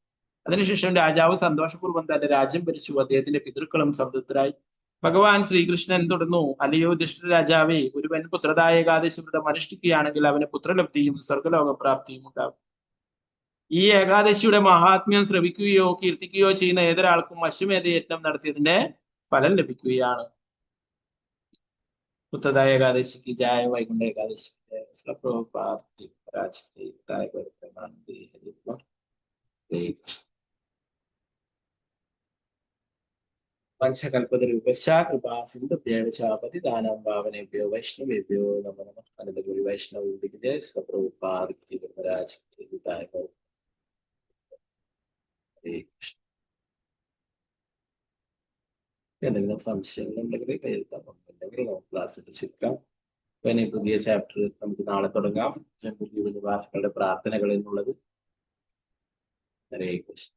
അതിനുശേഷം രാജാവ് സന്തോഷപൂർവ്വം തന്റെ രാജ്യം ഭരിച്ചു. അദ്ദേഹത്തിന്റെ പിതൃക്കളും സംതൃപ്തരായി. ഭഗവാൻ ശ്രീകൃഷ്ണൻ തുടർന്നു: അല്ലയോ ദുഷ്ട രാജാവേ, ഒരുവൻ പുത്രദാ ഏകാദശി വ്രതം അനുഷ്ഠിക്കുകയാണെങ്കിൽ അവന് പുത്രലബ്ധിയും സ്വർഗലോകപ്രാപ്തിയും ഉണ്ടാകും. ഈ ഏകാദശിയുടെ മഹാത്മ്യം ശ്രവിക്കുകയോ കീർത്തിക്കുകയോ ചെയ്യുന്ന ഏതൊരാൾക്കും അശ്വമേധ യജ്ഞം നടത്തിയതിന്റെ ഫലം ലഭിക്കുകയാണ്. പുത്രദാ ഏകാദശിക്ക് ജയ. വൈകുണ്ഠ ഏകാദശിക്ക് പഞ്ചകൽപതരൂപശ്ച കൃപാ സിന്ധുഭ്യേന ച പതിതാനാം പാവനേഭ്യോ വൈഷ്ണവേഭ്യോ നമോ നമഃ. അനന്തഗുരു വൈഷ്ണവ സ്വപ്രഭുപാദി ധർമ്മരാജ്. എന്തെങ്കിലും സംശയങ്ങളുണ്ടെങ്കിൽ കയ്യെഴുത്താം, ഉണ്ടെങ്കിൽ നമുക്ക് ക്ലാസ്സിൽ ചുരുക്കാം. പിന്നെ പുതിയ ചാപ്റ്റർ നമുക്ക് നാളെ തുടങ്ങാം. പുതിയ നിവാസികളുടെ പ്രാർത്ഥനകൾ എന്നുള്ളത്. ഹരേ കൃഷ്ണ.